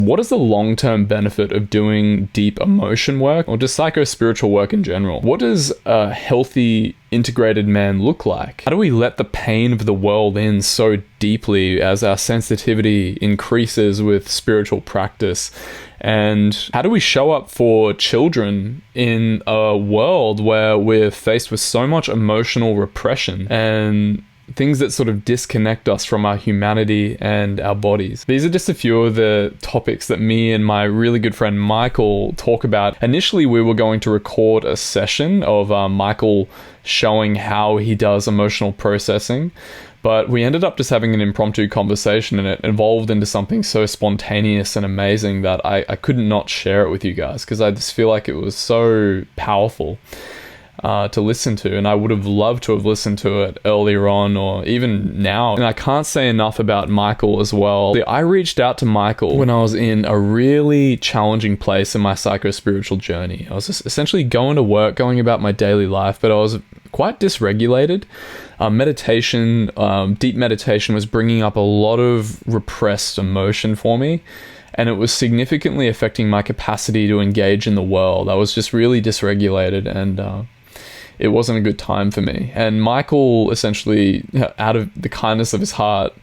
What is the long-term benefit of doing deep emotion work or just psycho-spiritual work in general? What does a healthy, integrated man look like? How do we let the pain of the world in so deeply as our sensitivity increases with spiritual practice? And how do we show up for children in a world where we're faced with so much emotional repression and things that sort of disconnect us from our humanity and our bodies? These are just a few of the topics that me and my really good friend Michael talk about. Initially, we were going to record a session of Michael showing how he does emotional processing, but we ended up just having an impromptu conversation, and it evolved into something so spontaneous and amazing that I couldn't not share it with you guys, because I just feel like it was so powerful to listen to, and I would have loved to have listened to it earlier on or even now. And I can't say enough about Michael as well. I reached out to Michael when I was in a really challenging place in my psycho-spiritual journey. I was just essentially going to work, going about my daily life, but I was quite dysregulated. Meditation, deep meditation was bringing up a lot of repressed emotion for me, and it was significantly affecting my capacity to engage in the world. I was just really dysregulated, and it wasn't a good time for me. And Michael, essentially, out of the kindness of his heart,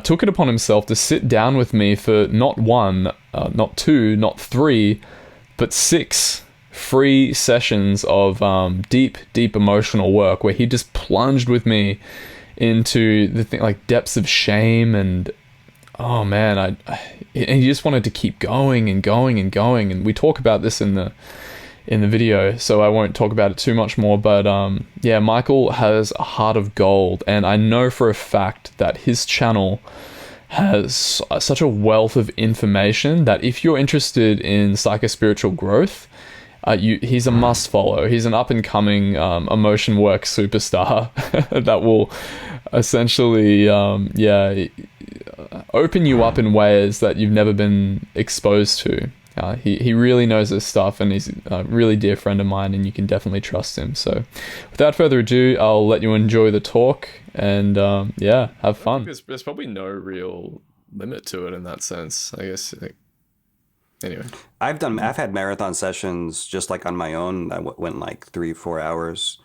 took it upon himself to sit down with me for not one, not two, not three, but 6 free sessions of deep emotional work, where he just plunged with me into the thing, like depths of shame, and oh man, and he just wanted to keep going and going and going. And we talk about this in the video, so I won't talk about it too much more, but yeah, Michael has a heart of gold, and I know for a fact that his channel has such a wealth of information that if you're interested in psycho-spiritual growth, he's a must follow. He's an up-and-coming emotion work superstar that will essentially open you up in ways that you've never been exposed to. He really knows his stuff, and he's a really dear friend of mine, and you can definitely trust him. So without further ado, I'll let you enjoy the talk, and have fun. There's probably no real limit to it in that sense, I guess. Anyway, I've had marathon sessions just like on my own that went like 3-4 hours.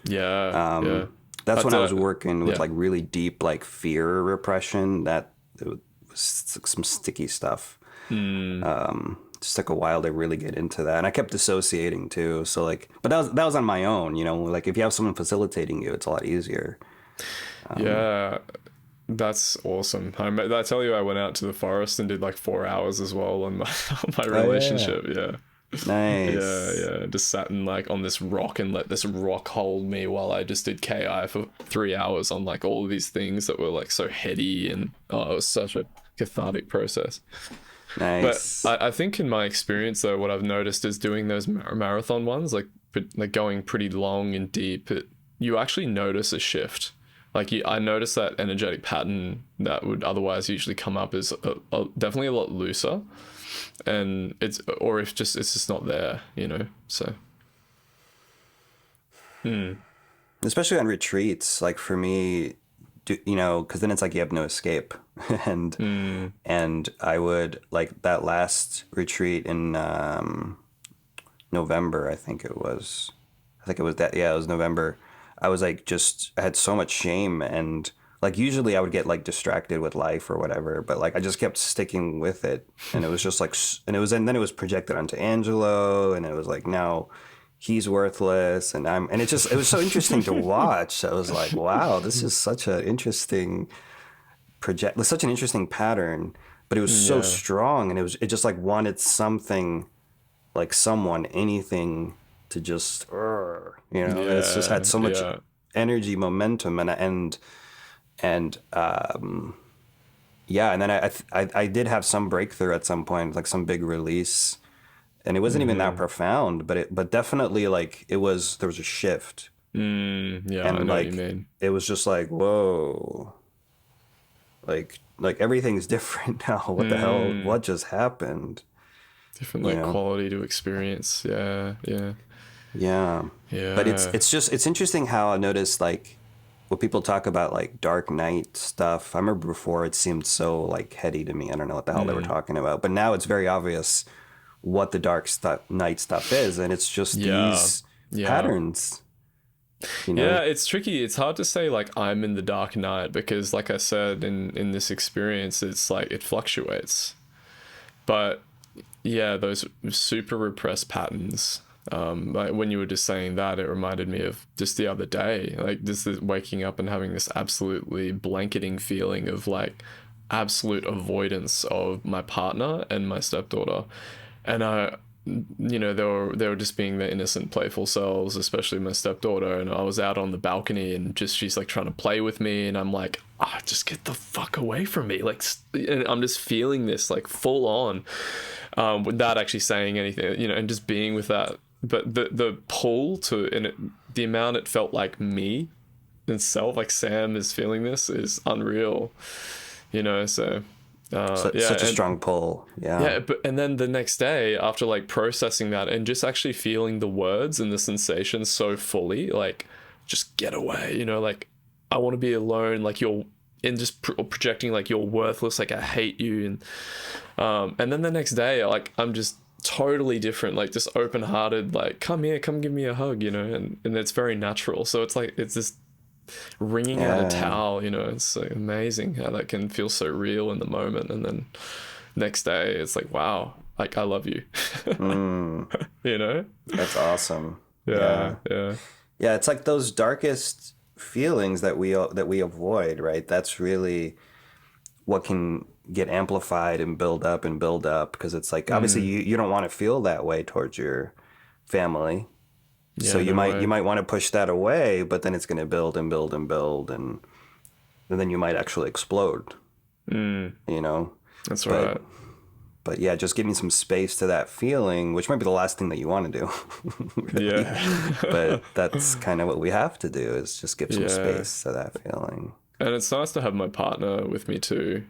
That's when I was working with like really deep like fear repression. That it was some sticky stuff. Just took a while to really get into that, and I kept dissociating too. So like, but that was on my own, you know. Like if you have someone facilitating you, it's a lot easier. That's awesome. I tell you, I went out to the forest and did like 4 hours as well on my relationship. Nice. Just sat like on this rock and let this rock hold me while I just did KI for 3 hours on like all of these things that were like so heady, and it was such a cathartic process. Nice. But I think in my experience though, what I've noticed is doing those marathon ones, like going pretty long and deep, you actually notice a shift. Like I noticed that energetic pattern that would otherwise usually come up is definitely a lot looser, and it's just not there, you know. So Especially on retreats, like for me, you know, because then it's like you have no escape. and I would, like that last retreat in November, I think it was November. I was like, I had so much shame, and like usually I would get like distracted with life or whatever, but like I just kept sticking with it, and it was just like, and then it was projected onto Angelo, and it was like, now he's worthless, and it was so interesting to watch. I was like, wow, this is such an interesting such an interesting pattern, but it was so strong, and it just like wanted something, like someone, anything to just, it's just had so much energy, momentum, and then I did have some breakthrough at some point, like some big release, and it wasn't even that profound, but definitely like there was a shift. And I know what you mean. It was just like, whoa, like everything's different now. What the hell? What just happened? Different quality to experience. Yeah. But it's interesting how I noticed, like, when people talk about like dark night stuff, I remember before it seemed so like heady to me. I don't know what the hell they were talking about, but now it's very obvious what the night stuff is, and it's just Yeah. these Yeah. patterns, you Yeah, know. it's tricky. It's hard to say like I'm in the dark night because like I said in this experience it's like it fluctuates. But yeah, those super repressed patterns. Like when you were just saying that, it reminded me of just the other day, like this is waking up and having this absolutely blanketing feeling of like absolute avoidance of my partner and my stepdaughter, and they were just being their innocent, playful selves, especially my stepdaughter. And I was out on the balcony, and just she's like trying to play with me, and I'm like, just get the fuck away from me, like, and I'm just feeling this like full on, without actually saying anything, and just being with that. But the pull to the amount it felt like me itself, like Sam is feeling this, is unreal, So So, yeah, such a and strong pull. Yeah. yeah, but and then the next day, after like processing that and just actually feeling the words and the sensations so fully, like just get away, like I want to be alone, like you're and just projecting like you're worthless, like I hate you, and then the next day, like I'm just totally different, like just open hearted, like come here, come give me a hug, and it's very natural. So it's like it's this wringing out a Yeah. towel, it's like amazing how that can feel so real in the moment, and then next day it's like wow, like I love you. Mm, you know that's awesome. yeah, Yeah. yeah, Yeah, it's like those darkest feelings that we avoid, right? That's really what can get amplified and build up because it's like obviously you don't want to feel that way towards your family. So yeah, no you way. might want to push that away, but then it's going to build and build and build and then you might actually explode, you know. That's But right. but yeah, just giving some space to that feeling, which might be the last thing that you want to do, really. Yeah. But that's kind of what we have to do is just give some Yeah, space to that feeling. and it's nice to have my partner with me too.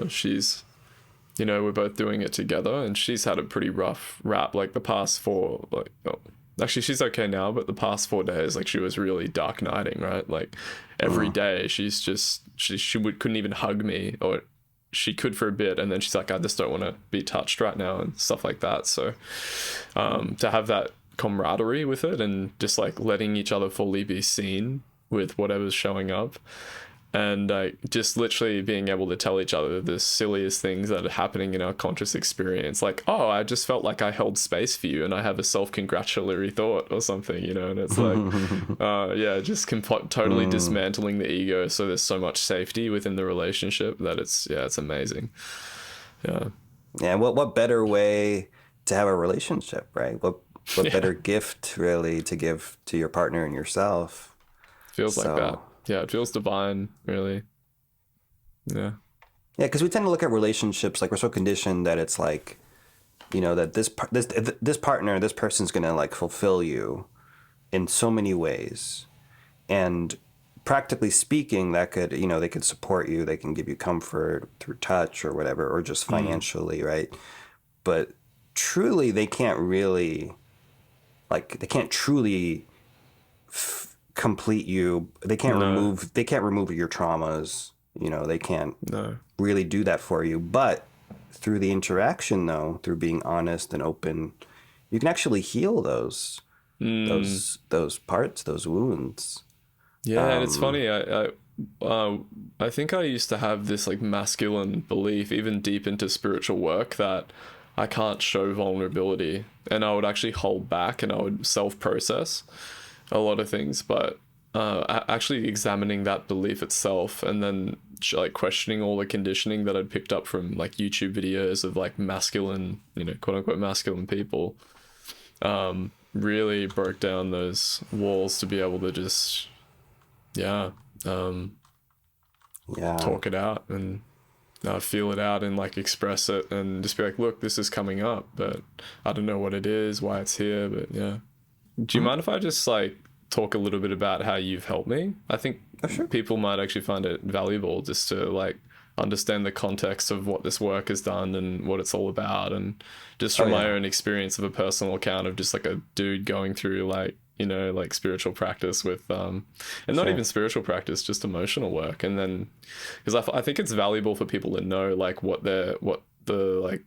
She's we're both doing it together, and she's had a pretty rough rap, like the past four, like, oh, actually she's okay now, but the past 4 days, like she was really dark nighting, right? Like every Mm. day she's just couldn't even hug me, or she could for a bit, and then she's like, I just don't want to be touched right now and stuff like that. So to have that camaraderie with it, and just like letting each other fully be seen with whatever's showing up, and like just literally being able to tell each other the silliest things that are happening in our conscious experience, like, oh, I just felt like I held space for you, and I have a self-congratulatory thought or something, and it's like yeah, just totally Mm. dismantling the ego, so there's so much safety within the relationship that it's amazing. Yeah. Yeah, what better way to have a relationship, right? What Yeah, better gift really to give to your partner and yourself? feels like that. So Yeah, it feels divine, really. Yeah. yeah, because we tend to look at relationships like we're so conditioned that it's like, that this partner, this person's gonna like fulfill you in so many ways, and practically speaking, that could they could support you, they can give you comfort through touch or whatever, or just financially, right? But truly, they can't truly complete you. No, They can't remove your traumas. They can't no. really do that for you. But through the interaction, though, through being honest and open, you can actually heal those parts, those wounds. Yeah, and it's Um, funny. I think I used to have this like masculine belief, even deep into spiritual work, that I can't show vulnerability, and I would actually hold back, and I would self-process a lot of things. But actually examining that belief itself, and then like questioning all the conditioning that I'd picked up from like YouTube videos of like masculine, quote unquote masculine people, really broke down those walls to be able to just yeah, yeah. talk it out, and feel it out, and like express it, and just be like, look, this is coming up, but I don't know what it is, why it's here, but yeah. Do you Mhm. mind if I just like talk a little bit about how you've helped me? I think Oh, sure. people might actually find it valuable just to like understand the context of what this work has done and what it's all about, and just from Oh, my yeah. own experience of a personal account of just like a dude going through like, you know, like spiritual practice with and not Sure. even spiritual practice, just emotional work. And then because I think it's valuable for people to know like what the like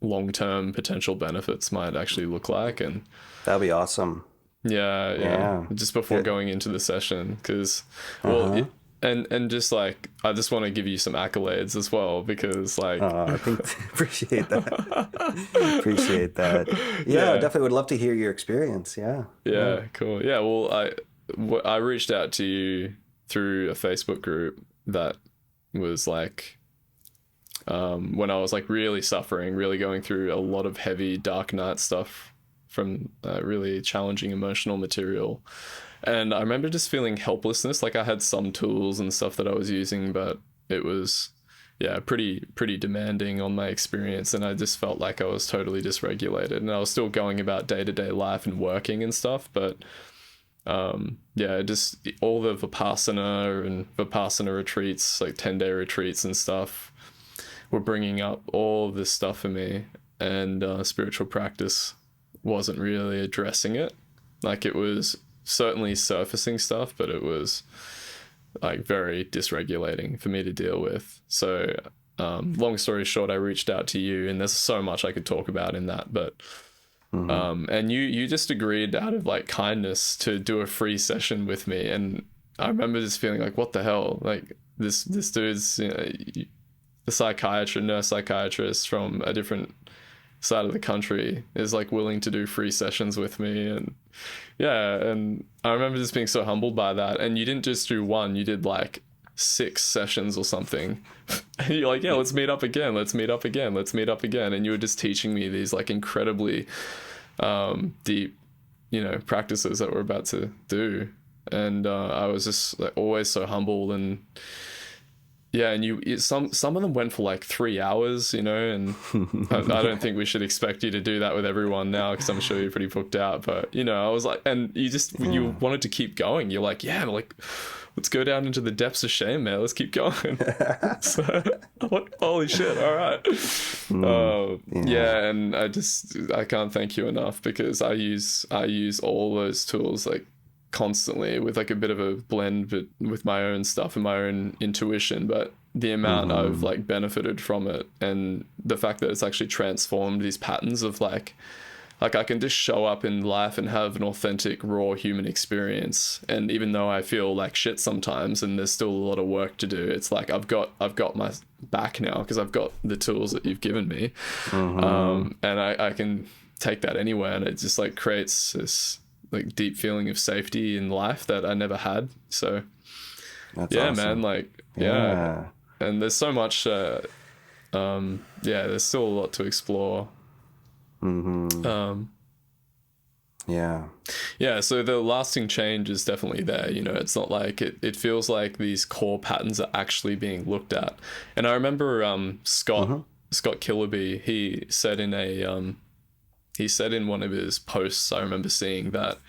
long-term potential benefits might actually look like. And That'd be awesome. yeah, Yeah. just before Good. going into the session, because well Uh-huh. and just like I just want to give you some accolades as well, because like I think appreciate that. Appreciate that. Yeah, yeah, definitely would love to hear your experience. Yeah. Yeah. yeah, cool. Yeah, well, I reached out to you through a Facebook group that was like when I was like really suffering, really going through a lot of heavy dark night stuff from really challenging emotional material. And I remember just feeling helplessness. Like I had some tools and stuff that I was using, but it was, yeah, pretty demanding on my experience. And I just felt like I was totally dysregulated. And I was still going about day to day life and working and stuff, but yeah, just all the Vipassana retreats, like 10-day retreats and stuff, were bringing up all of this stuff for me, and spiritual practice wasn't really addressing it. Like it was certainly surfacing stuff, but it was like very dysregulating for me to deal with. So long story short, I reached out to you, and there's so much I could talk about in that, but and you just agreed out of like kindness to do a free session with me. And I remember just feeling like, what the hell, like this dude's, you know, the nurse psychiatrist from a different side of the country is like willing to do free sessions with me. And yeah, and I remember just being so humbled by that. And you didn't just do one, you did like 6 sessions or something. And you're like, yeah, let's meet up again, let's meet up again, let's meet up again. And you were just teaching me these like incredibly deep, you know, practices that we're about to do. And I was just like always so humbled. And yeah, and some of them went for like 3 hours, you know, and I don't think we should expect you to do that with everyone now, because I'm sure you're pretty booked out. But you know, I was like, and you wanted to keep going. You're like, yeah, like let's go down into the depths of shame, man. Let's keep going. So I'm like, holy shit! All right. Yeah, and I can't thank you enough, because I use all those tools like constantly with like a bit of a blend, but with my own stuff and my own intuition. But the amount I've like benefited from it, and the fact that it's actually transformed these patterns of like I can just show up in life and have an authentic raw human experience. And even though I feel like shit sometimes and there's still a lot of work to do, it's like I've got my back now, because I've got the tools that you've given me. And I can take that anywhere, and it just like creates this like deep feeling of safety in life that I never had. So That's yeah, awesome. man, like yeah. And there's so much yeah, there's still a lot to explore. Yeah, so the lasting change is definitely there. You know, it's not like it feels like these core patterns are actually being looked at. And I remember Scott Killerby, he said in one of his posts, I remember seeing that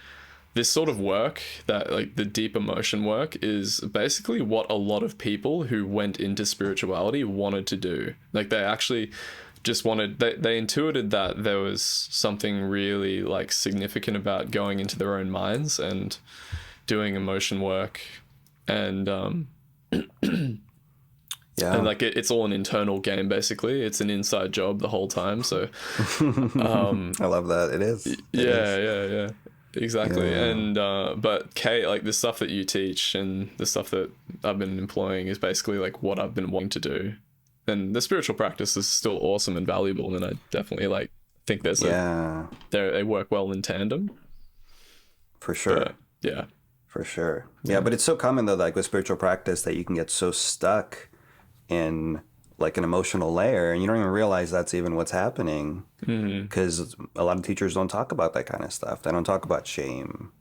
this sort of work, that like the deep emotion work, is basically what a lot of people who went into spirituality wanted to do. Like they actually just wanted, they intuited that there was something really like significant about going into their own minds and doing emotion work. And and like it's all an internal game, basically. It's an inside job the whole time. So I love that. It is. Yeah, exactly. And but Kate, like the stuff that you teach and the stuff that I've been employing is basically like what I've been wanting to do. And the spiritual practice is still awesome and valuable, and I definitely like think there's they work well in tandem. For sure. But, yeah. For sure. Yeah, but it's so common though, like with spiritual practice, that you can get so stuck in like an emotional layer, and you don't even realize that's even what's happening, because a lot of teachers don't talk about that kind of stuff. They don't talk about shame.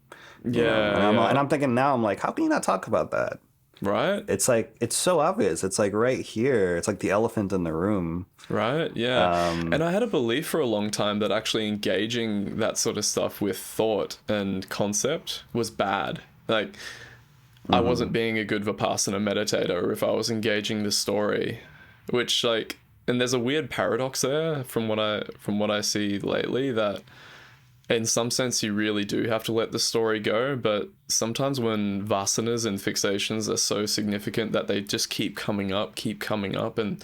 And I'm thinking now, I'm like, how can you not talk about that? Right? It's like, it's so obvious. It's like right here. It's like the elephant in the room. Right, yeah. And I had a belief for a long time that actually engaging that sort of stuff with thought and concept was bad. Like, I wasn't being a good Vipassana meditator, or if I was engaging the story, which like, and there's a weird paradox there from what I see lately, that in some sense you really do have to let the story go, but sometimes when vasanas and fixations are so significant that they just keep coming up, and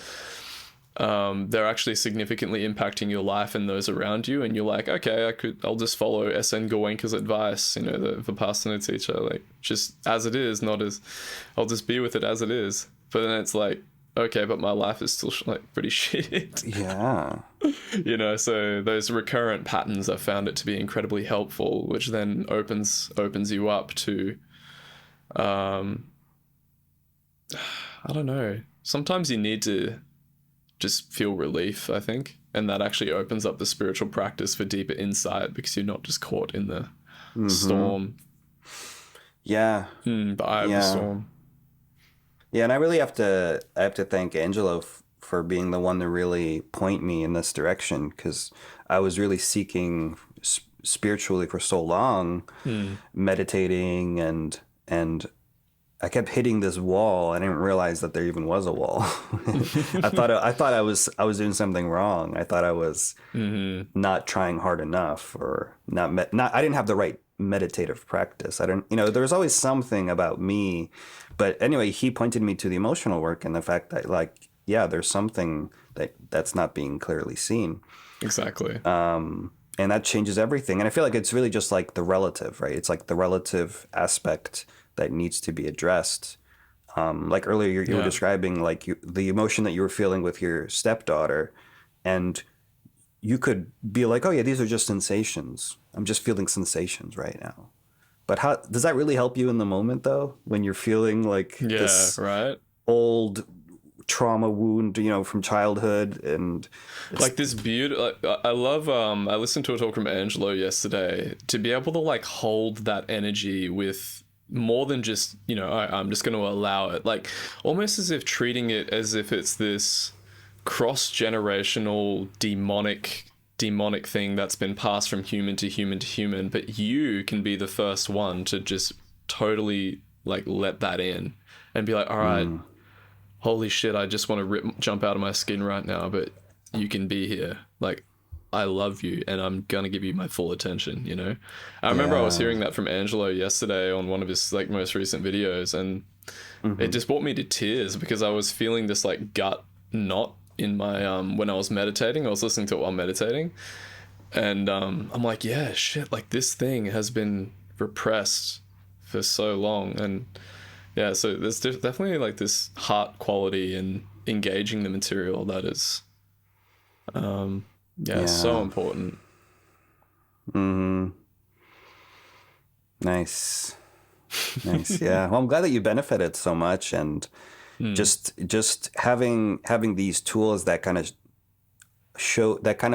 they're actually significantly impacting your life and those around you, and you're like, okay, I'll just follow SN Goenka's advice, you know, the Vipassana teacher, like, just as it is, not as, I'll just be with it as it is. But then it's like, okay, but my life is still like pretty shit. Yeah. You know, so those recurrent patterns, I found it to be incredibly helpful, which then opens you up to, I don't know, sometimes you need to just feel relief, I think, and that actually opens up the spiritual practice for deeper insight, because you're not just caught in the storm. Yeah. The eye of the storm. Yeah, and I have to thank Angelo for being the one to really point me in this direction, because I was really seeking spiritually for so long, meditating, and I kept hitting this wall. I didn't realize that there even was a wall. I thought I was doing something wrong. I thought I was not trying hard enough, or not. I didn't have the right meditative practice. I don't. There was always something about me. But anyway, he pointed me to the emotional work and the fact that, like, yeah, there's something that's not being clearly seen. Exactly. And that changes everything. And I feel like it's really just like the relative, right? It's like the relative aspect that needs to be addressed. Like earlier, you were describing like the emotion that you were feeling with your stepdaughter, and you could be like, oh yeah, these are just sensations. I'm just feeling sensations right now. But how does that really help you in the moment, though, when you're feeling like this old trauma wound, from childhood, and like this beauty? Like, I love. I listened to a talk from Angelo yesterday. To be able to like hold that energy with more than just, I'm just going to allow it, like almost as if treating it as if it's this cross-generational demonic thing that's been passed from human to human to human, but you can be the first one to just totally like let that in and be like, all right, holy shit, I just want to jump out of my skin right now, but you can be here. Like, I love you and I'm gonna give you my full attention, I remember I was hearing that from Angelo yesterday on one of his like most recent videos, and it just brought me to tears, because I was feeling this like gut knot in my when I was meditating. I was listening to it while meditating, and I'm like, yeah, shit, like this thing has been repressed for so long. And yeah, so there's definitely like this heart quality in engaging the material that is so important. Nice. Yeah, well, I'm glad that you benefited so much, and just having these tools that kind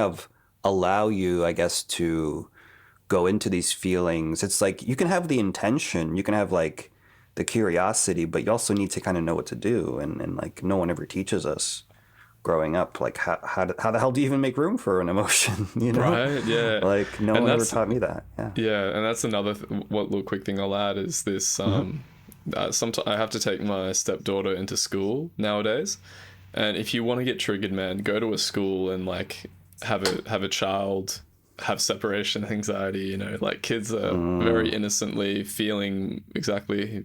of allow you, I guess, to go into these feelings. It's like you can have the intention, you can have like the curiosity, but you also need to kind of know what to do, and like no one ever teaches us growing up, like how the hell do you even make room for an emotion, Right, yeah. Like no one ever taught me that. Yeah, and that's another what little quick thing I'll add is this. Sometimes I have to take my stepdaughter into school nowadays, and if you want to get triggered, man, go to a school and like have a child have separation anxiety. Like kids are very innocently feeling exactly,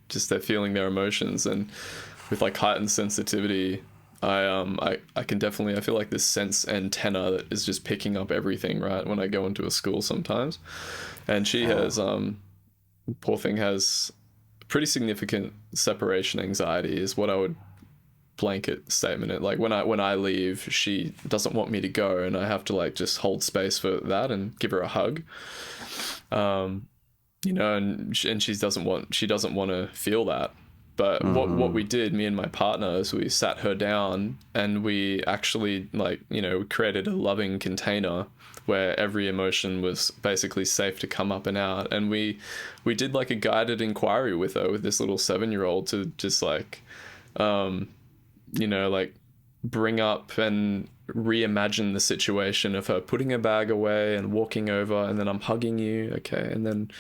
just they're feeling their emotions, and with like heightened sensitivity, I can definitely, I feel like this sense antenna that is just picking up everything, right, when I go into a school sometimes. And she has poor thing has pretty significant separation anxiety, is what I would blanket statement it. Like when I leave, she doesn't want me to go, and I have to like just hold space for that and give her a hug. And she doesn't want to feel that. But what we did, me and my partner, is we sat her down and we actually created a loving container where every emotion was basically safe to come up and out. And we did like a guided inquiry with her, with this little 7-year-old, to just like, bring up and reimagine the situation of her putting her bag away and walking over, and then I'm hugging you, okay, and then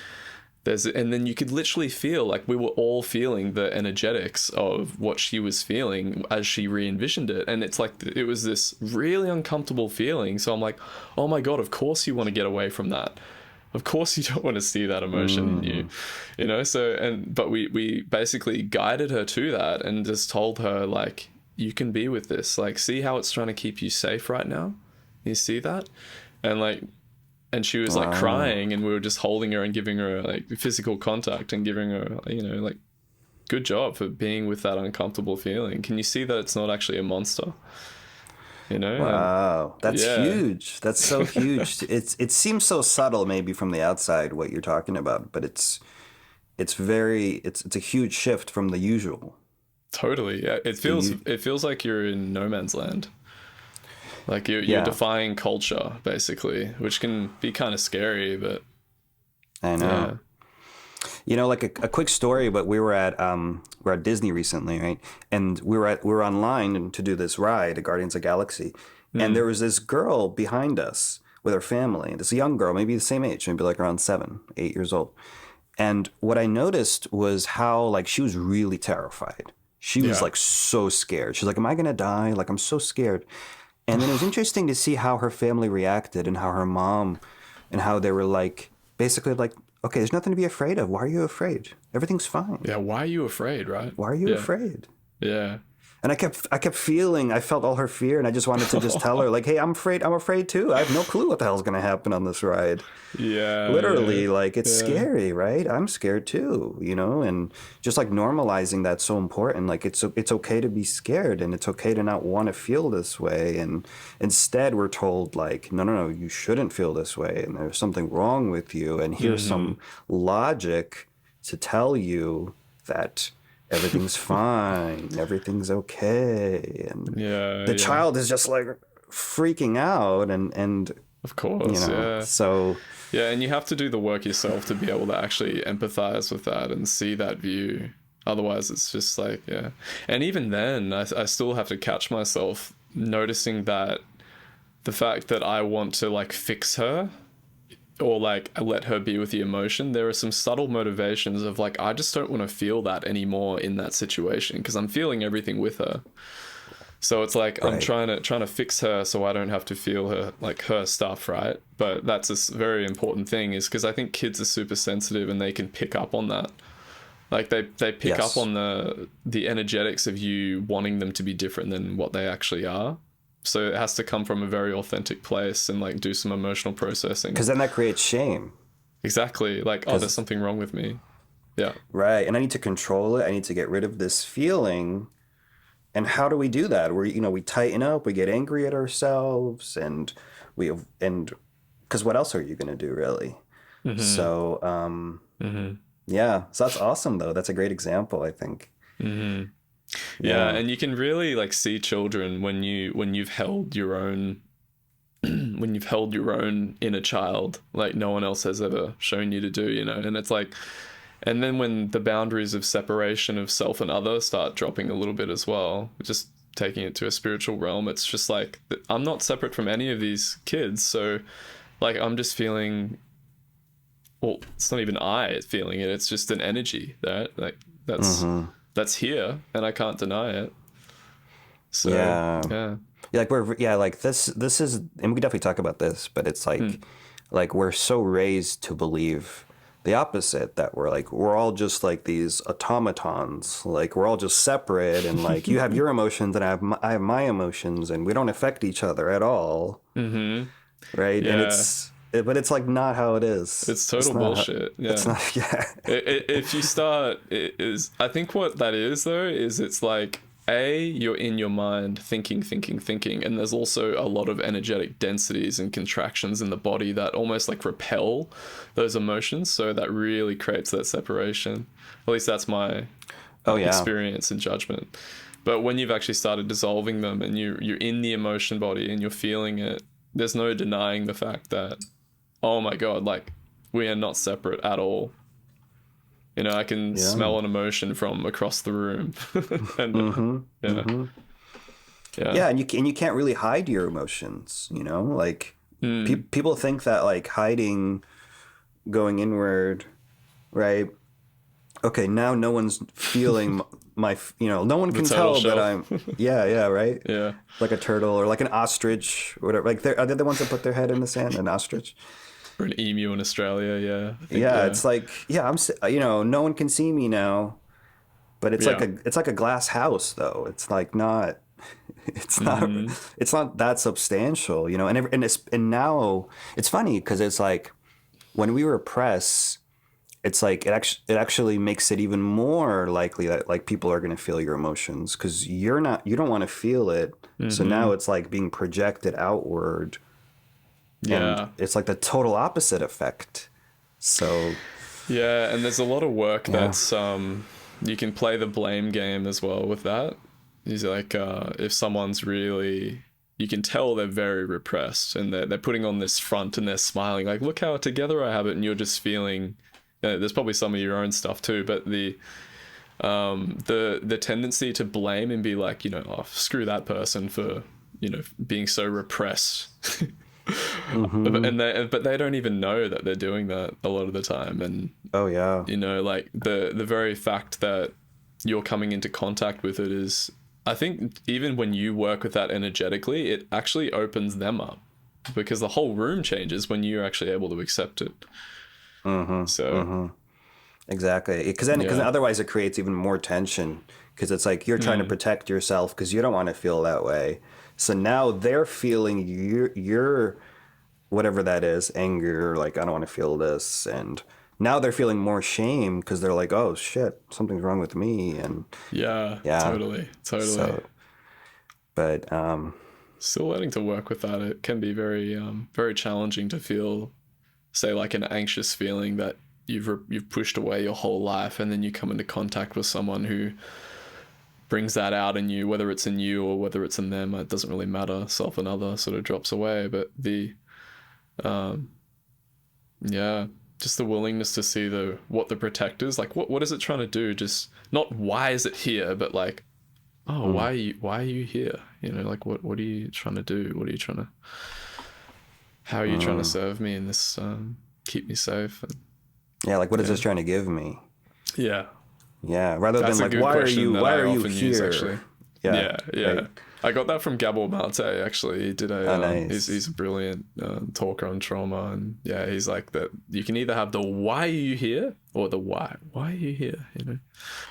And then you could literally feel like we were all feeling the energetics of what she was feeling as she re-envisioned it. And it's like, it was this really uncomfortable feeling. So I'm like, oh my God, of course you want to get away from that. Of course you don't want to see that emotion in you, you know? So, but we basically guided her to that and just told her, like, you can be with this. Like, see how it's trying to keep you safe right now? You see that? And like, and she was like crying, and we were just holding her and giving her like physical contact and giving her, you know, like, good job for being with that uncomfortable feeling. Can you see that it's not actually a monster? You know? Wow, that's huge. That's so huge. It seems so subtle maybe from the outside what you're talking about, but it's a huge shift from the usual. Totally. Yeah. It feels like you're in no man's land. Like you're defying culture, basically, which can be kind of scary, but I know. Yeah. You know, like a quick story, but we were at Disney recently, right? And we were online to do this ride at Guardians of the Galaxy, and there was this girl behind us with her family. This young girl, maybe the same age, maybe like around 7, 8 years old. And what I noticed was how, like, she was really terrified. She was like so scared. She's like, "Am I gonna die? Like, I'm so scared." And then it was interesting to see how her family reacted and how her mom and how they were like, basically like, "Okay, there's nothing to be afraid of. Why are you afraid? Everything's fine." Yeah. Why are you afraid, right? Why are you afraid? Yeah. And I kept feeling, I felt all her fear, and I just wanted to just tell her, like, "Hey, I'm afraid too. I have no clue what the hell's going to happen on this ride." Yeah. Literally, like, it's scary, right? I'm scared too, you know? And just like normalizing that's so important. Like, it's okay to be scared, and it's okay to not want to feel this way. And instead we're told, like, no, you shouldn't feel this way, and there's something wrong with you, and here's some logic to tell you that everything's fine, everything's okay, and the child is just like freaking out, and of course, you know, so and you have to do the work yourself to be able to actually empathize with that and see that view. Otherwise, it's just like, and even then, I still have to catch myself noticing that the fact that I want to like fix her or like let her be with the emotion, there are some subtle motivations of like, I just don't want to feel that anymore in that situation because I'm feeling everything with her. So it's like, I'm trying to fix her so I don't have to feel her, like, her stuff, right? But that's a very important thing, is because I think kids are super sensitive and they can pick up on that. Like they pick up on the energetics of you wanting them to be different than what they actually are. So it has to come from a very authentic place and like do some emotional processing. Because then that creates shame. Exactly. Like, oh, there's something wrong with me. Yeah. Right. And I need to control it. I need to get rid of this feeling. And how do we do that? We tighten up, we get angry at ourselves, and because what else are you going to do, really? So, yeah. So that's awesome, though. That's a great example, I think. Yeah, and you can really like see children when you've held your own when you've held your own inner child like no one else has ever shown you to do, you know. And it's like, and then when the boundaries of separation of self and other start dropping a little bit as well, just taking it to a spiritual realm, it's just like, I'm not separate from any of these kids, so like I'm just feeling, well, it's not even I feeling it, it's just an energy that like that's here and I can't deny it. So like this is, and we can definitely talk about this, but it's like we're so raised to believe the opposite, that we're all just like these automatons, like we're all just separate, and like you have your emotions and I have my emotions, and we don't affect each other at all. Right. And but it's like not how it is. It's total bullshit. It's not. If you start, I think what that is though is it's like, you're in your mind thinking, and there's also a lot of energetic densities and contractions in the body that almost like repel those emotions, so that really creates that separation. At least that's my experience and judgment. But when you've actually started dissolving them and you're in the emotion body and you're feeling it, there's no denying the fact that, oh my God, like we are not separate at all. You know, I can smell an emotion from across the room. And, and you can't really hide your emotions, you know, like people think that like hiding, going inward right? Okay, now no one's feeling my, no one can tell turtle that shell. I'm, yeah, right? Yeah. Like a turtle or like an ostrich or whatever. Like, are they the ones that put their head in the sand? An ostrich? Or an emu in Australia, yeah. I think, Yeah, yeah. it's like, yeah, no one can see me now, but Yeah. it's like a glass house though. It's like not, it's not, Mm-hmm. it's not that substantial, and now it's funny because it's like when we repress, it's like it actually makes it even more likely that like people are going to feel your emotions because you don't want to feel it. So now Mm-hmm. it's like being projected outward, and Yeah. it's like the total opposite effect. So Yeah, and there's a lot of work yeah. that's you can play the blame game as well with that. Is like if someone's really, you can tell they're very repressed and they're putting on this front and they're smiling like, look how together I have it, and you're just feeling there's probably some of your own stuff too, but the tendency to blame and be like, oh, screw that person for being so repressed. Mm-hmm. But they don't even know that they're doing that a lot of the time. And Oh yeah. like the very fact that you're coming into contact with it is, I think, even when you work with that energetically, it actually opens them up because the whole room changes when you're actually able to accept it. Mm-hmm. So Mm-hmm. Exactly. Because yeah. otherwise it creates even more tension because it's like you're trying to protect yourself because you don't want to feel that way. So now they're feeling your whatever that is, anger, like I don't want to feel this, and now they're feeling more shame because they're like, oh shit, something's wrong with me, and Yeah, yeah. totally. So, but Still learning to work with that. It can be very very challenging to feel, say, like an anxious feeling that you've pushed away your whole life, and then you come into contact with someone who brings that out in you, whether it's in you or whether it's in them. It doesn't really matter. Self and other sort of drops away, but um, yeah, just the willingness to see what the protectors, like what is it trying to do? Just not why is it here, but like, oh, mm, why are you here? Like what are you trying to do? What are you trying to? How are you trying to mm. serve me in this? Keep me safe. And, Yeah, like what is yeah, this trying to give me? yeah. Yeah, rather than That's a like good question that why I are you often use, here? actually. Yeah, Yeah, right. yeah. I got that from Gabor Mate, actually. He did Oh, he's nice. a brilliant talker on trauma, and yeah, he's like that. You can either have the why are you here or the why. Why are you here? Oh,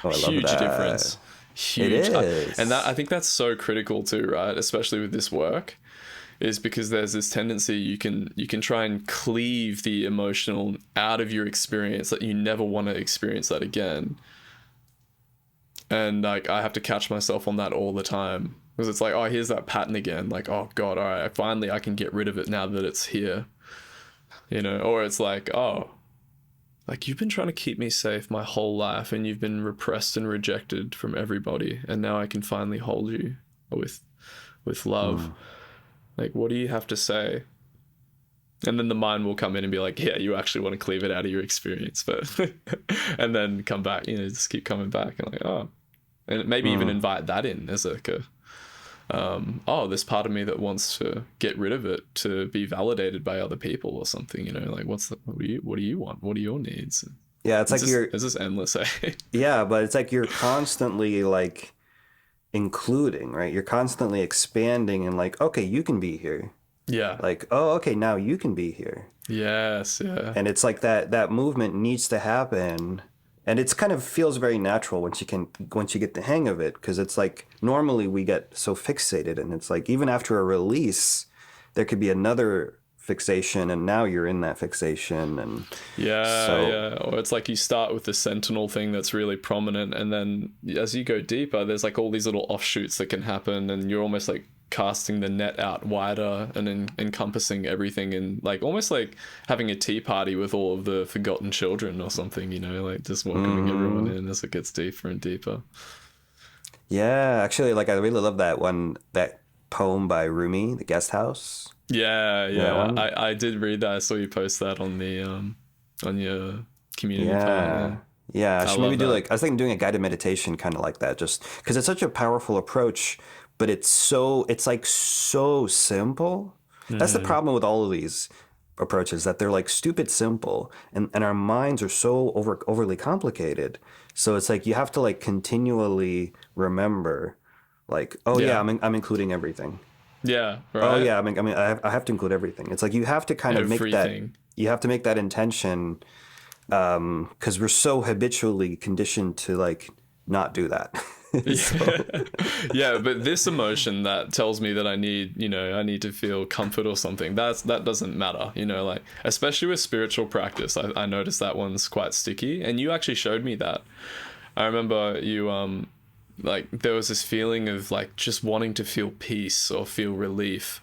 I love Huge that. difference. It Huge. And that, is. I think that's so critical too, right? Especially with this work, is because there's this tendency you can try and cleave the emotional out of your experience, that you never want to experience that again. And like I have to catch myself on that all the time because it's like, oh, here's that pattern again. Like, oh god, all right, finally I can get rid of it now that it's here. Or it's like, oh, like you've been trying to keep me safe my whole life and you've been repressed and rejected from everybody, and now I can finally hold you with love. Mm. Like, what do you have to say? And then the mind will come in and be like, yeah, you actually want to cleave it out of your experience, but and then come back, just keep coming back and like, oh, and maybe even Mm. invite that in as like oh, this part of me that wants to get rid of it to be validated by other people or something. Like, what do you want? What are your needs? Yeah, it's like It's just endless. Eh? yeah, but it's like you're constantly like including, right? You're constantly expanding and like, okay, you can be here. Yeah. Like, oh, okay, now you can be here. Yes. Yeah. And it's like that movement needs to happen. And it's kind of feels very natural once you get the hang of it, because it's like normally we get so fixated, and it's like even after a release there could be another fixation, and now you're in that fixation, and Yeah, so yeah. Or it's like you start with the sentinel thing that's really prominent, and then as you go deeper, there's like all these little offshoots that can happen, and you're almost like casting the net out wider and encompassing everything, and like almost like having a tea party with all of the forgotten children or something, like just welcoming everyone mhm. in as it gets deeper and deeper. Yeah, actually, like I really love that poem by Rumi, The Guest House. Yeah, You know that yeah. one? I did read that. I saw you post that on the on your community part. Yeah. Yeah. Yeah, I I should maybe love do that. like I was thinking doing a guided meditation kind of like that, just because it's such a powerful approach, but it's like so simple. That's the Mm. problem with all of these. approaches that they're like stupid simple, and our minds are so overly complicated. So it's like you have to like continually remember, like, oh yeah, Yeah. I'm including everything. Yeah. Oh Right. yeah, I have to include everything. It's like you have to kind of make that, Everything. you have to make that intention, because we're so habitually conditioned to like not do that. So Yeah. Yeah, but this emotion that tells me that I need, I need to feel comfort or something, that doesn't matter, like, especially with spiritual practice. I noticed that one's quite sticky, and you actually showed me that. I remember you, like, there was this feeling of like just wanting to feel peace or feel relief,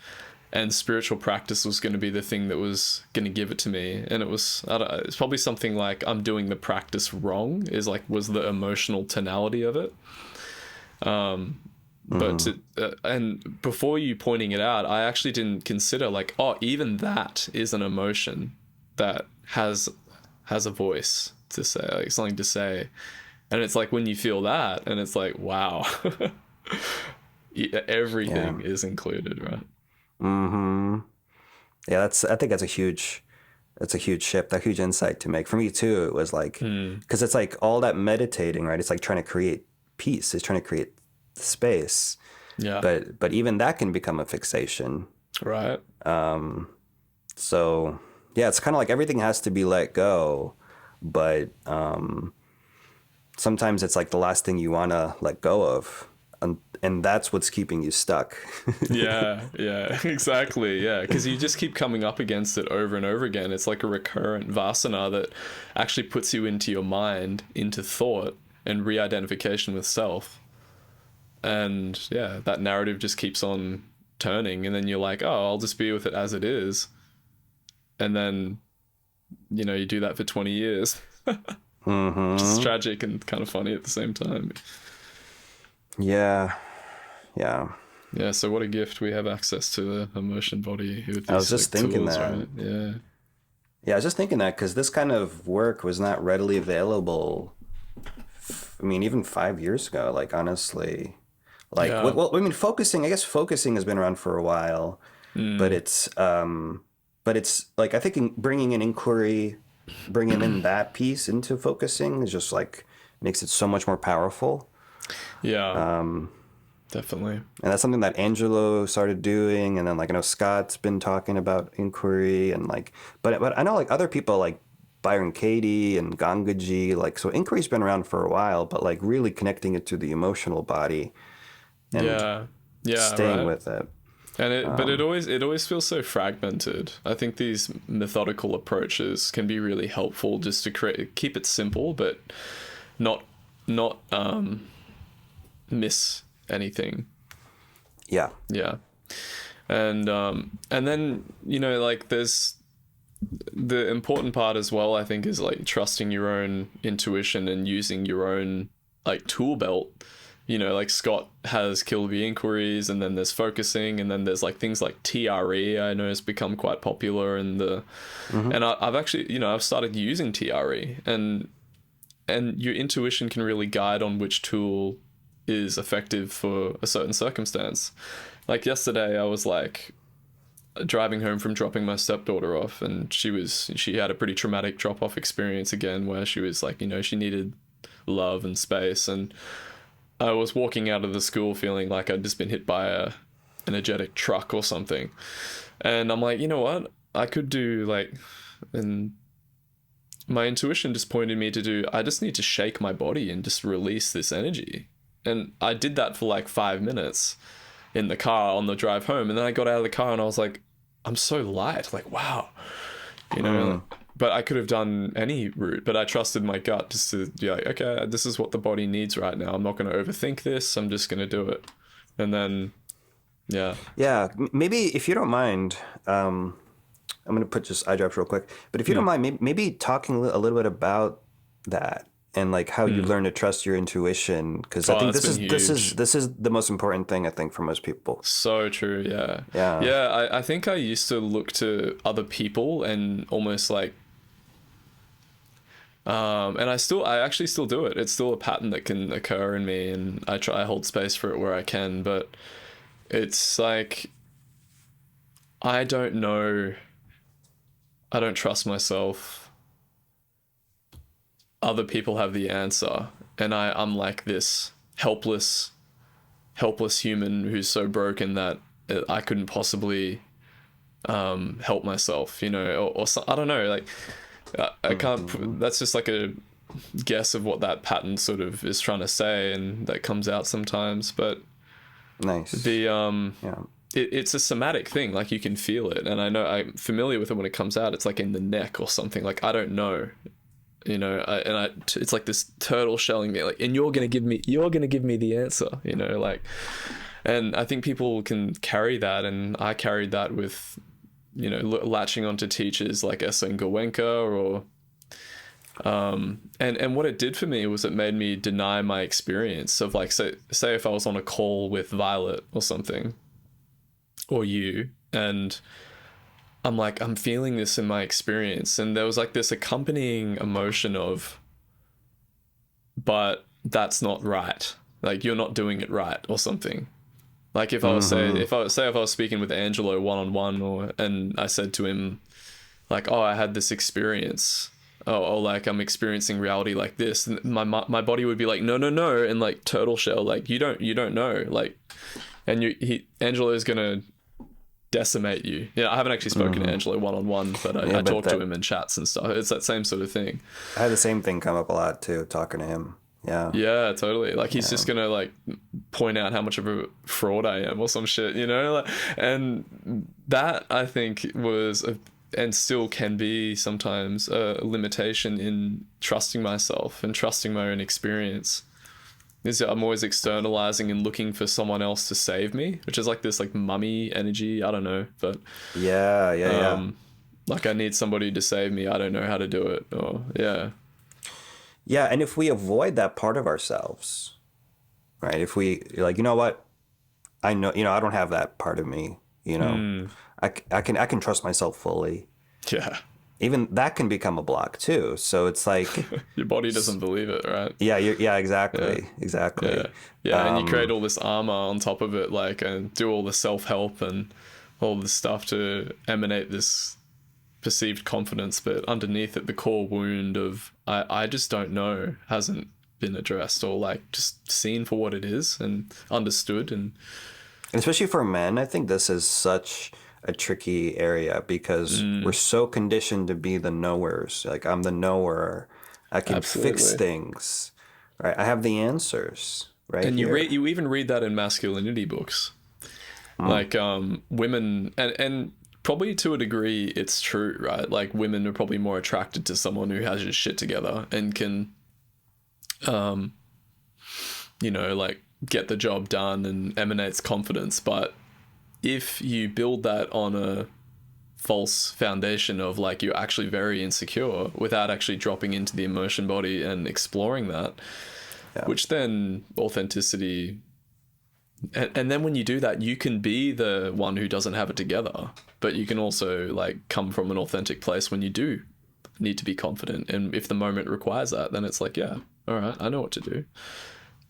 and spiritual practice was going to be the thing that was going to give it to me. And it was, I don't know, it's probably something like I'm doing the practice wrong, was the emotional tonality of it. But and before you pointing it out, I actually didn't consider, like, oh, even that is an emotion that has a voice to say, like something to say. And it's like when you feel that, and it's like, wow, yeah. everything is included, right? Mm-hmm. Yeah, I think that's a huge shift, a huge insight to make. For me too, it was like, because it's like all that meditating, right? It's like trying to create peace. It's trying to create space. Yeah. But even that can become a fixation. Right. So yeah, it's kind of like everything has to be let go, but sometimes it's like the last thing you want to let go of, and that's what's keeping you stuck. Yeah, yeah, exactly. Yeah, because you just keep coming up against it over and over again. It's like a recurrent vasana that actually puts you into your mind, into thought and re-identification with self. And yeah, that narrative just keeps on turning, and then you're like, oh, I'll just be with it as it is. And then, you do that for 20 years. Just Mm-hmm. tragic and kind of funny at the same time. Yeah, yeah. Yeah, so what a gift we have access to the emotion body with I was these just like thinking tools, that. right? Yeah. Yeah, I was just thinking that because this kind of work was not readily available. I mean, even 5 years ago, like honestly, like Yeah. well, I mean, focusing. I guess focusing has been around for a while, but Mm. it's like I think bringing in inquiry, bringing in that piece into focusing is just like makes it so much more powerful. Yeah, definitely. And that's something that Angelo started doing, and then like I know Scott's been talking about inquiry, and like, but I know like other people like Byron Katie and Gangaji, like so inquiry's been around for a while, but like really connecting it to the emotional body and Yeah. Yeah, staying right. with it. And but it always feels so fragmented. I think these methodical approaches can be really helpful just to keep it simple, but not not miss anything. Yeah, Yeah. And then, like, there's the important part as well, I think, is like trusting your own intuition and using your own like tool belt. Like Scott has Kill the Inquiries, and then there's focusing, and then there's like things like TRE. I know has become quite popular in the, and I've actually, I've started using TRE, and your intuition can really guide on which tool is effective for a certain circumstance. Like yesterday, I was like driving home from dropping my stepdaughter off, and she had a pretty traumatic drop off experience again, where she was like, she needed love and space. And I was walking out of the school feeling like I'd just been hit by a energetic truck or something. And I'm like, you know what? I could do like, and my intuition just pointed me to do, I just need to shake my body and just release this energy. And I did that for like 5 minutes in the car on the drive home. And then I got out of the car and I was like, I'm so light. Like, wow. But I could have done any route, but I trusted my gut just to be like, okay, this is what the body needs right now. I'm not going to overthink this. I'm just going to do it. And then, yeah. yeah. Maybe if you don't mind, I'm gonna put just eye drops real quick. But if you don't mind, maybe talking a little bit about that and like how you learn to trust your intuition, because I think That's been huge. this is the most important thing I think for most people. So true. Yeah. Yeah. Yeah. I think I used to look to other people and almost like, and I actually still do it. It's still a pattern that can occur in me, and I hold space for it where I can, but it's like, I don't know I don't trust myself. Other people have the answer, and I'm like this helpless human who's so broken that I couldn't possibly help myself, you know, or so, I don't know, like I can't. That's just like a guess of what that pattern sort of is trying to say, and that comes out sometimes. But Nice. It's a somatic thing, like you can feel it, and I know I'm familiar with it when it comes out. It's like in the neck or something. Like I don't know, you know, it's like this turtle shelling me, like, and you're gonna give me the answer, you know, like. And I think people can carry that, and I carried that with, you know, latching onto teachers like Essen Gowenka and what it did for me was it made me deny my experience of, like, say if I was on a call with Violet or something, or you, and I'm like, I'm feeling this in my experience, and there was like this accompanying emotion of, but that's not right, like you're not doing it right or something. Like if I was if I was speaking with Angelo one-on-one, and I said to him, like, oh, I had this experience, oh, like I'm experiencing reality like this, and my body would be like, no, and like turtle shell, like you don't know, like, and Angelo is gonna decimate you. Yeah, I haven't actually spoken to Angelo one-on-one, but I talked to him in chats and stuff. It's that same sort of thing. I had the same thing come up a lot too, talking to him. Yeah, totally. Like he's just gonna like point out how much of a fraud I am or some shit, you know, like, and that I think was and still can be sometimes a limitation in trusting myself and trusting my own experience. Is I'm always externalizing and looking for someone else to save me, which is like this like mummy energy. I don't know, but like I need somebody to save me. I don't know how to do it. Or Yeah, and if we avoid that part of ourselves, right? If we like, you know what, I know, you know, I don't have that part of me. You know, I can trust myself fully. Yeah. Even that can become a block too. So it's like your body doesn't believe it, right? Yeah, exactly. And you create all this armor on top of it, like, and do all the self-help and all this stuff to emanate this perceived confidence, but underneath it, the core wound of I just don't know hasn't been addressed, or like just seen for what it is and understood. And especially for men, I think this is such a tricky area because we're so conditioned to be the knowers. Like, I'm the knower, I can fix things, right? I have the answers, right? And you even read that in masculinity books, like women, and probably to a degree it's true, right? Like women are probably more attracted to someone who has his shit together and can you know, like get the job done and emanates confidence. But if you build that on a false foundation of like you're actually very insecure without actually dropping into the emotion body and exploring that, which then authenticity, and then when you do that, you can be the one who doesn't have it together, but you can also like come from an authentic place when you do need to be confident. And if the moment requires that, then it's like, yeah, all right, I know what to do.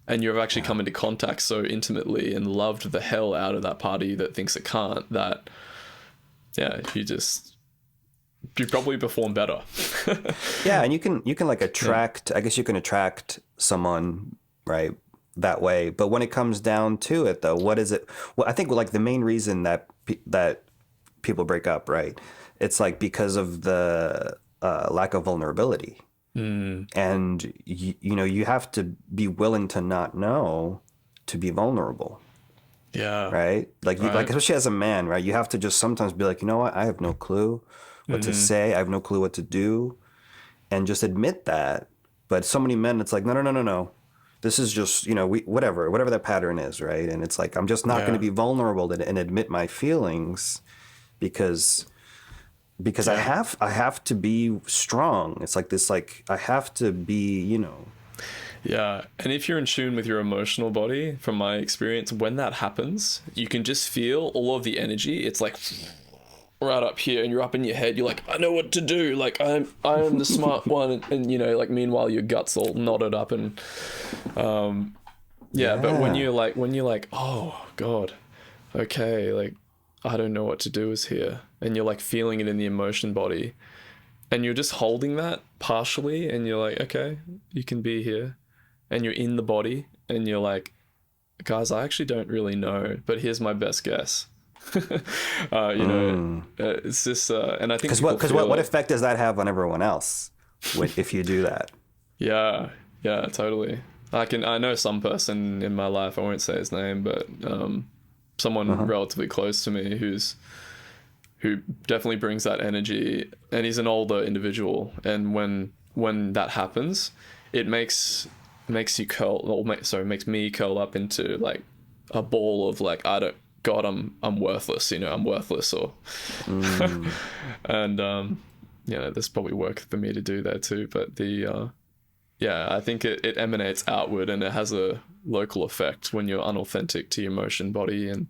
And you've actually come into contact so intimately and loved the hell out of that party that thinks it can't, that you probably perform better. Yeah, and you can like attract, I guess you can attract someone, right, that way. But when it comes down to it though, what is it? Well, I think like the main reason that people break up, right, it's like because of the lack of vulnerability. And you know, you have to be willing to not know to be vulnerable. Yeah. Right? Like like especially as a man, right? You have to just sometimes be like, you know what? I have no clue what to say. I have no clue what to do. And just admit that. But so many men, it's like, no. This is just, you know, whatever that pattern is, right? And it's like, I'm just not going to be vulnerable and admit my feelings because I have to be strong. It's like this, like I have to be, you know. Yeah, and if you're in tune with your emotional body, from my experience, when that happens, you can just feel all of the energy. It's like right up here, and you're up in your head. You're like, I know what to do. Like I am the smart one, and you know, like meanwhile your guts all knotted up, and But when you're like, oh God, okay, like I don't know what to do is here. and you're like feeling it in the emotion body, and you're just holding that partially, and you're like, okay, you can be here, and you're in the body, and you're like, guys, I actually don't really know, but here's my best guess. It's just and I think because what effect does that have on everyone else if you do that? Yeah, totally. I know some person in my life, I won't say his name, but someone relatively close to me who definitely brings that energy, and he's an older individual, and when that happens, it makes you curl, or makes me curl up into like a ball of like, I'm worthless, I'm worthless, or and there's probably work for me to do there too, but I think it emanates outward, and it has a local effect when you're unauthentic to your emotion body and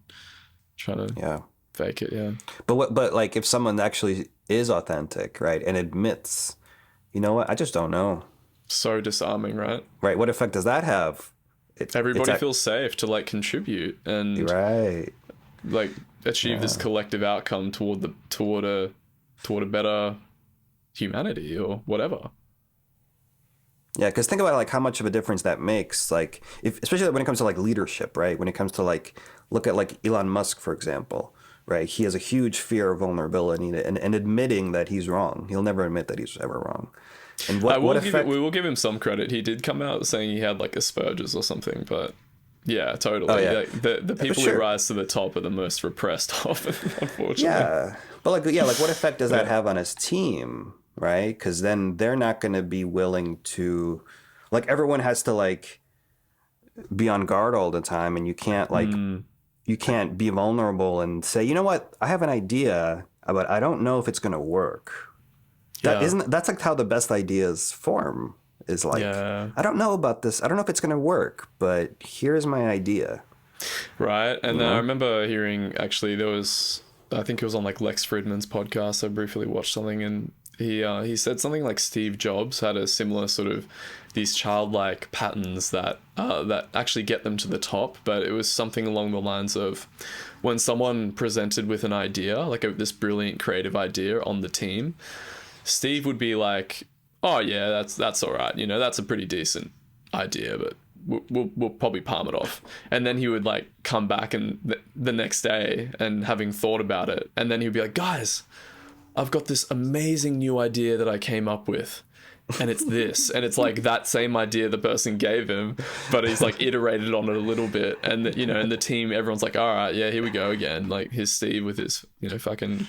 trying to fake it. Yeah. But like if someone actually is authentic, right, and admits, you know what, I just don't know. So disarming, right? Right. What effect does that have? Everybody feels safe to like contribute and like achieve this collective outcome toward a better humanity or whatever. Yeah, because think about like how much of a difference that makes, like especially when it comes to like leadership, right? When it comes to like, look at like Elon Musk, for example, right? He has a huge fear of vulnerability and admitting that he's wrong. He'll never admit that he's ever wrong. And we will give him some credit. He did come out saying he had like Asperger's or something, but yeah, totally. Oh, yeah. Like, the people who rise to the top are the most repressed often, unfortunately. Yeah, but like what effect does that have on his team? Right? Because then they're not going to be willing to, like, everyone has to like be on guard all the time, and you can't like you can't be vulnerable and say, you know what, I have an idea, but I don't know if it's going to work. That's like how the best ideas form, is like, I don't know about this, I don't know if it's going to work, but here's my idea. Right. And I remember hearing, actually, I think it was on like Lex Fridman's podcast. I briefly watched something, and he said something like Steve Jobs had a similar sort of these childlike patterns that actually get them to the top, but it was something along the lines of when someone presented with an idea, like this brilliant creative idea on the team, Steve would be like, oh yeah, that's all right, that's a pretty decent idea, but we'll probably palm it off. And then he would like come back and the next day, and having thought about it, and then he'd be like, guys, I've got this amazing new idea that I came up with, and it's this. And it's like that same idea the person gave him, but he's like iterated on it a little bit. And, and the team, everyone's like, all right, yeah, here we go again. Like here's Steve with his, fucking...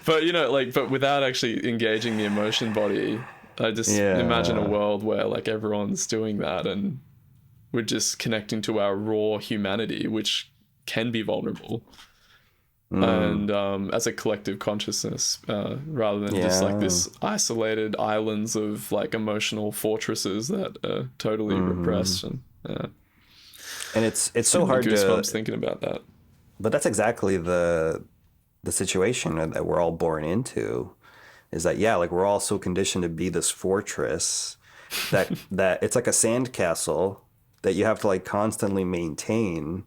But, but without actually engaging the emotion body, I just imagine a world where like everyone's doing that, and we're just connecting to our raw humanity, which can be vulnerable. And as a collective consciousness, rather than just like this isolated islands of like emotional fortresses that are totally repressed. And it's so hard to thinking about that. But that's exactly the situation that we're all born into, is that like we're all so conditioned to be this fortress that it's like a sandcastle that you have to like constantly maintain.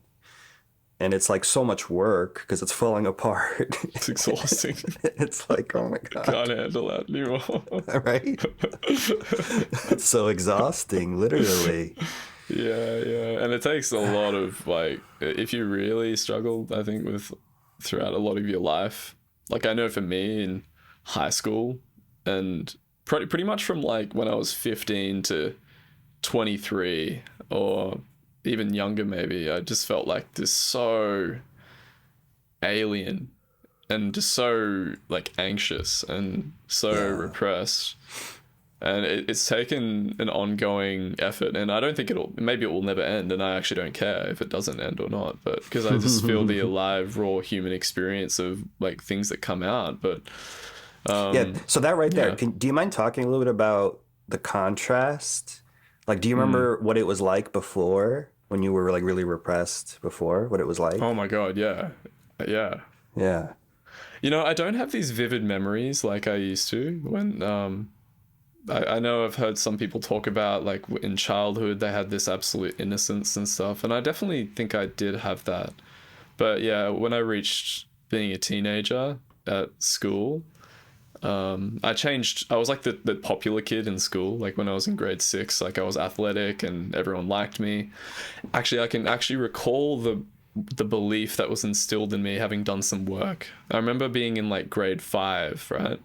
And it's like so much work because it's falling apart. It's exhausting. It's like, oh my God. Can't handle that anymore. Right? It's so exhausting, literally. Yeah. And it takes a lot of like, if you really struggle, I think, with throughout a lot of your life. Like I know for me in high school, and pretty much from like when I was 15 to 23, or even younger maybe, I just felt like this so alien and just so like anxious and so repressed, and it's taken an ongoing effort, and I don't think maybe it will never end, and I actually don't care if it doesn't end or not, but because I just feel the alive raw human experience of like things that come out. But so that right there, do you mind talking a little bit about the contrast? Like, do you remember what it was like before, when you were like really repressed before, what it was like? Oh my God, yeah. I don't have these vivid memories like I used to when, I know I've heard some people talk about like in childhood, they had this absolute innocence and stuff. And I definitely think I did have that. But yeah, when I reached being a teenager at school, I changed. I was like the popular kid in school. Like when I was in grade 6, like I was athletic and everyone liked me. Actually, I can actually recall the belief that was instilled in me having done some work. I remember being in like grade 5, right?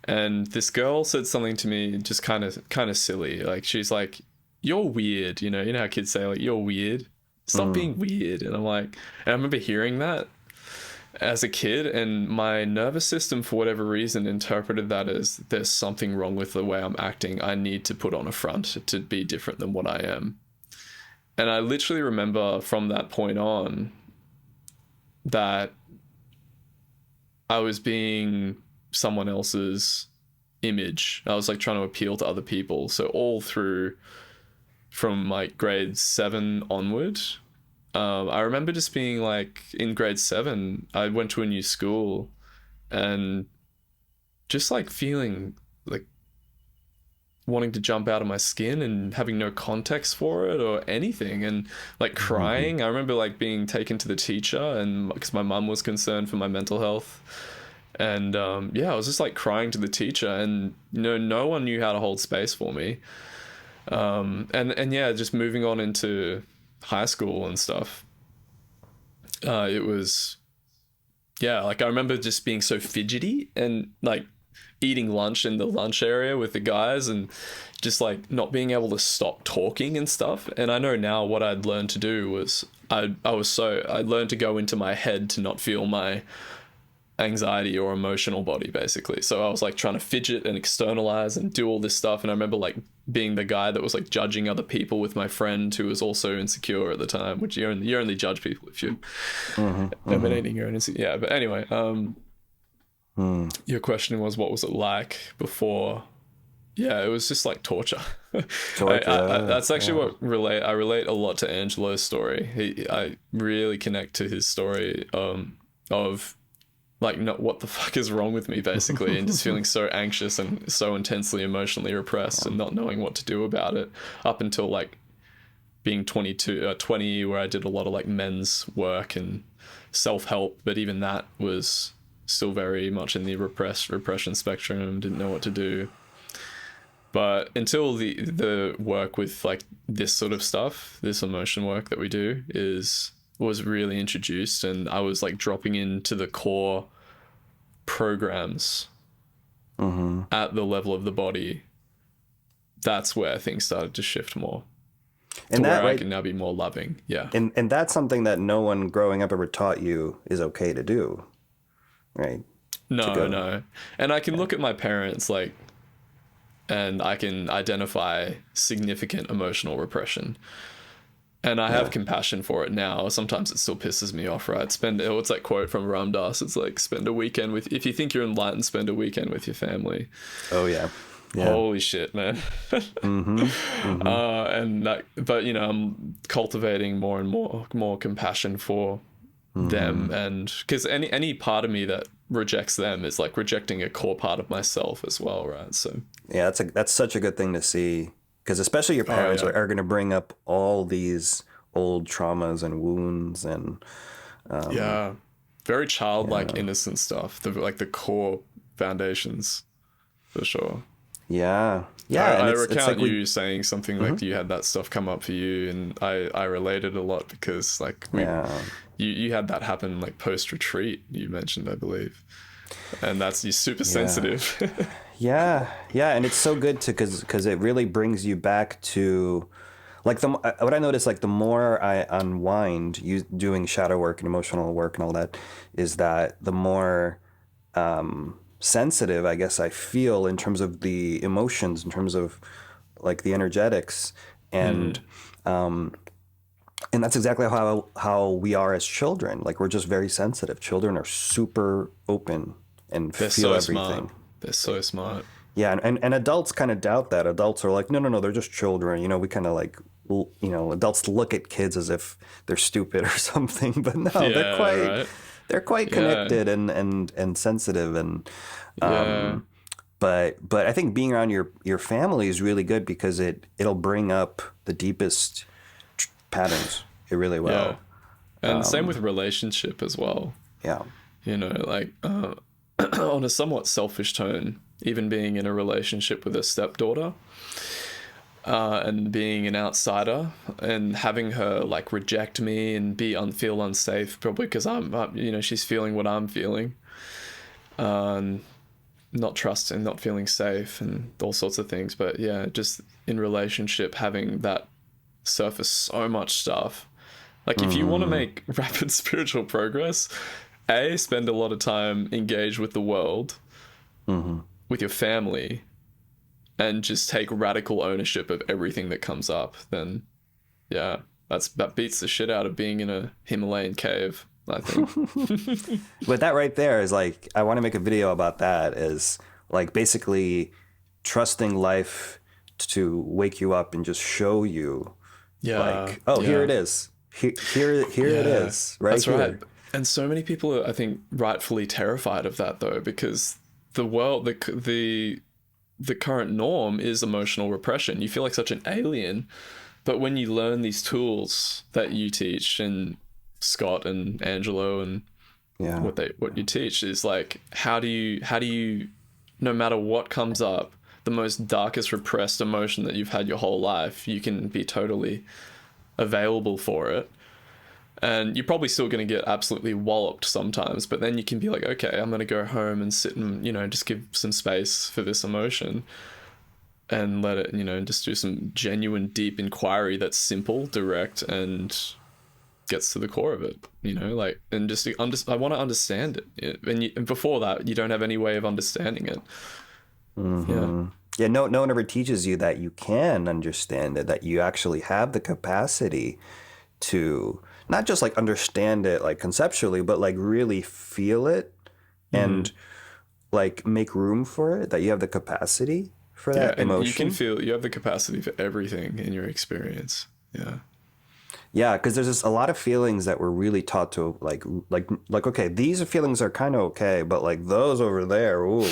And this girl said something to me just kind of silly. Like she's like, "You're weird," you know how kids say like, "You're weird. Stop being weird." And I'm like, and I remember hearing that as a kid, and my nervous system for whatever reason interpreted that as there's something wrong with the way I'm acting. I need to put on a front to be different than what I am. And I literally remember from that point on that I was being someone else's image. I was like trying to appeal to other people. So all through from like grade 7 onward, I remember just being like in grade 7, I went to a new school and just like feeling like wanting to jump out of my skin and having no context for it or anything, and like crying. I remember like being taken to the teacher, and because my mum was concerned for my mental health. And yeah, I was just like crying to the teacher, and no one knew how to hold space for me. And yeah, just moving on into high school and stuff. It was, yeah, like I remember just being so fidgety and like eating lunch in the lunch area with the guys and just like not being able to stop talking and stuff. And I know now what I'd learned to do was I learned to go into my head to not feel my anxiety or emotional body, basically. So I was like trying to fidget and externalize and do all this stuff. And I remember like being the guy that was like judging other people with my friend who was also insecure at the time, which you only judge people if you're emanating your own insecurity. Yeah, but anyway, your question was, what was it like before? Yeah, it was just like torture. That's actually what I relate a lot to Angelo's story. I really connect to his story of like, not what the fuck is wrong with me, basically, and just feeling so anxious and so intensely emotionally repressed and not knowing what to do about it up until like being 20, where I did a lot of like men's work and self-help, but even that was still very much in the repression spectrum, didn't know what to do. But until the work with like this sort of stuff, this emotion work that we do was really introduced, and I was like dropping into the core programs at the level of the body. That's where things started to shift more, and where I can now be more loving. Yeah. And that's something that no one growing up ever taught you is okay to do, right? No. And I can look at my parents like, and I can identify significant emotional repression. And I have compassion for it now. Sometimes it still pisses me off, right? What's that quote from Ram Dass? It's like, if you think you're enlightened, spend a weekend with your family. Oh, yeah. Holy shit, man. But I'm cultivating more and more compassion for them. And because any part of me that rejects them is like rejecting a core part of myself as well, right? So yeah, that's such a good thing to see. Because especially your parents are going to bring up all these old traumas and wounds and very childlike innocent stuff. The core foundations, for sure. Yeah. I recount you saying something like you had that stuff come up for you, and I related a lot because like you had that happen like post retreat. You mentioned, I believe, and you're super sensitive. Yeah, and it's so good because it really brings you back to, like, what I noticed, like the more I unwind, doing shadow work and emotional work and all that, is that the more sensitive I guess I feel in terms of the emotions, in terms of like the energetics, and that's exactly how we are as children. Like, we're just very sensitive. Children are super open and feel everything. Smart. They're so smart. Yeah, and adults kind of doubt that. Adults are like, no, they're just children. We kind of like, adults look at kids as if they're stupid or something. But no, they're quite connected and sensitive. And but I think being around your family is really good because it'll bring up the deepest patterns. It really will. And same with relationship as well. Yeah. You know, like on a somewhat selfish tone, even being in a relationship with a stepdaughter, and being an outsider and having her like reject me and feel unsafe, probably because I'm, you know, she's feeling what I'm feeling, not trusting, not feeling safe, and all sorts of things. But yeah, just in relationship, having that surface so much stuff. Like if you want to make rapid spiritual progress, spend a lot of time engaged with the world, with your family, and just take radical ownership of everything that comes up, then yeah, that beats the shit out of being in a Himalayan cave, I think. But that right there is like, I want to make a video about that, is like basically trusting life to wake you up and just show you like, oh, here it is. Here it is. Right. That's here. right. And so many people are, I think, rightfully terrified of that though, because the world, the current norm is emotional repression. You feel like such an alien, but when you learn these tools that you teach, and Scott and Angelo and what you teach is like, how do you, no matter what comes up, the most darkest repressed emotion that you've had your whole life, you can be totally available for it. And you're probably still going to get absolutely walloped sometimes, but then you can be like, okay, I'm going to go home and sit and, you know, just give some space for this emotion and let it, you know, just do some genuine deep inquiry that's simple, direct, and gets to the core of it, you know, like, and just I want to understand it. And before that, you don't have any way of understanding it. Yeah, no one ever teaches you that you can understand it, that you actually have the capacity to not just like understand it like conceptually, but like really feel it and like make room for it, that you have the capacity for that emotion. You can feel, you have the capacity for everything in your experience. Yeah, because there's just a lot of feelings that we're really taught to like, okay, these feelings are kind of okay, but like those over there, ooh.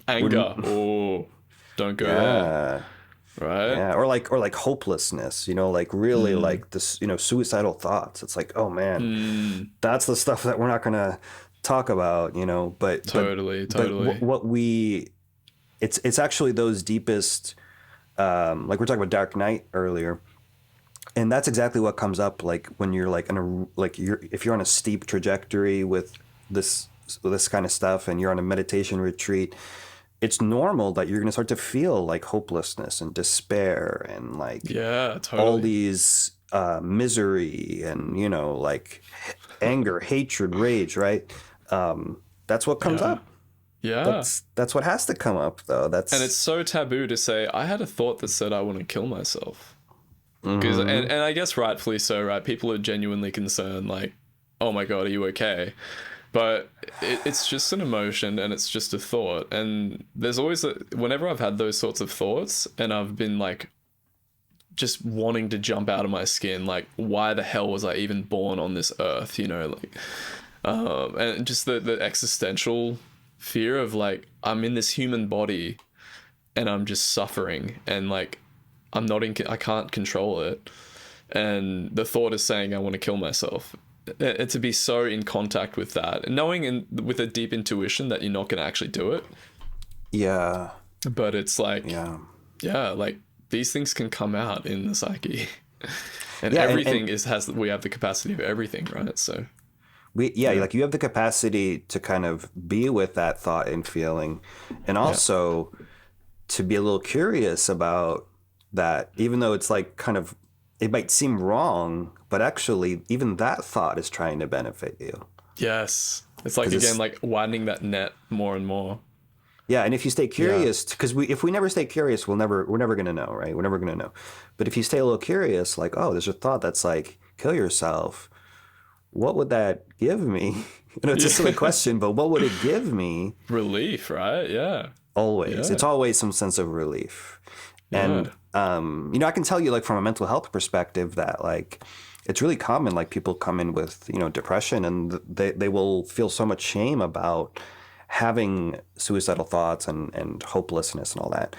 Anger, oh, don't go there. Right. Yeah. Or like hopelessness, you know, like really like this, you know, suicidal thoughts. It's like, oh man, that's the stuff that we're not going to talk about, you know, but totally. What it's actually those deepest, like we're talking about Dark Night earlier. And that's exactly what comes up. Like when you're like if you're on a steep trajectory with this kind of stuff and you're on a meditation retreat, it's normal that you're going to start to feel like hopelessness and despair and like all these misery and, you know, like anger, hatred, rage, right? That's what comes up. Yeah. That's what has to come up though. And it's so taboo to say, I had a thought that said I want to kill myself. Because and I guess rightfully so, right? People are genuinely concerned, like, oh my God, are you okay? But it's just an emotion and it's just a thought. And there's always, whenever I've had those sorts of thoughts and I've been like, just wanting to jump out of my skin, like, why the hell was I even born on this earth? You know, like, and just the existential fear of like, I'm in this human body and I'm just suffering and like, I can't control it. And the thought is saying, I want to kill myself. And to be so in contact with that and knowing with a deep intuition that you're not going to actually do it. Yeah. But it's like, like these things can come out in the psyche and everything we have the capacity of everything, right? So like you have the capacity to kind of be with that thought and feeling, and also to be a little curious about that, even though it's like kind of, it might seem wrong, but actually even that thought is trying to benefit you. Yes. It's like, again, like widening that net more and more. Yeah. And if you stay curious, because if we never stay curious, we're never going to know, right? We're never going to know. But if you stay a little curious, like, oh, there's a thought that's like, kill yourself. What would that give me? You know, it's a silly question, but what would it give me? Relief, right? Yeah. Always. It's always some sense of relief. And, you know, I can tell you like from a mental health perspective that like, it's really common, like people come in with, you know, depression and they will feel so much shame about having suicidal thoughts and hopelessness and all that.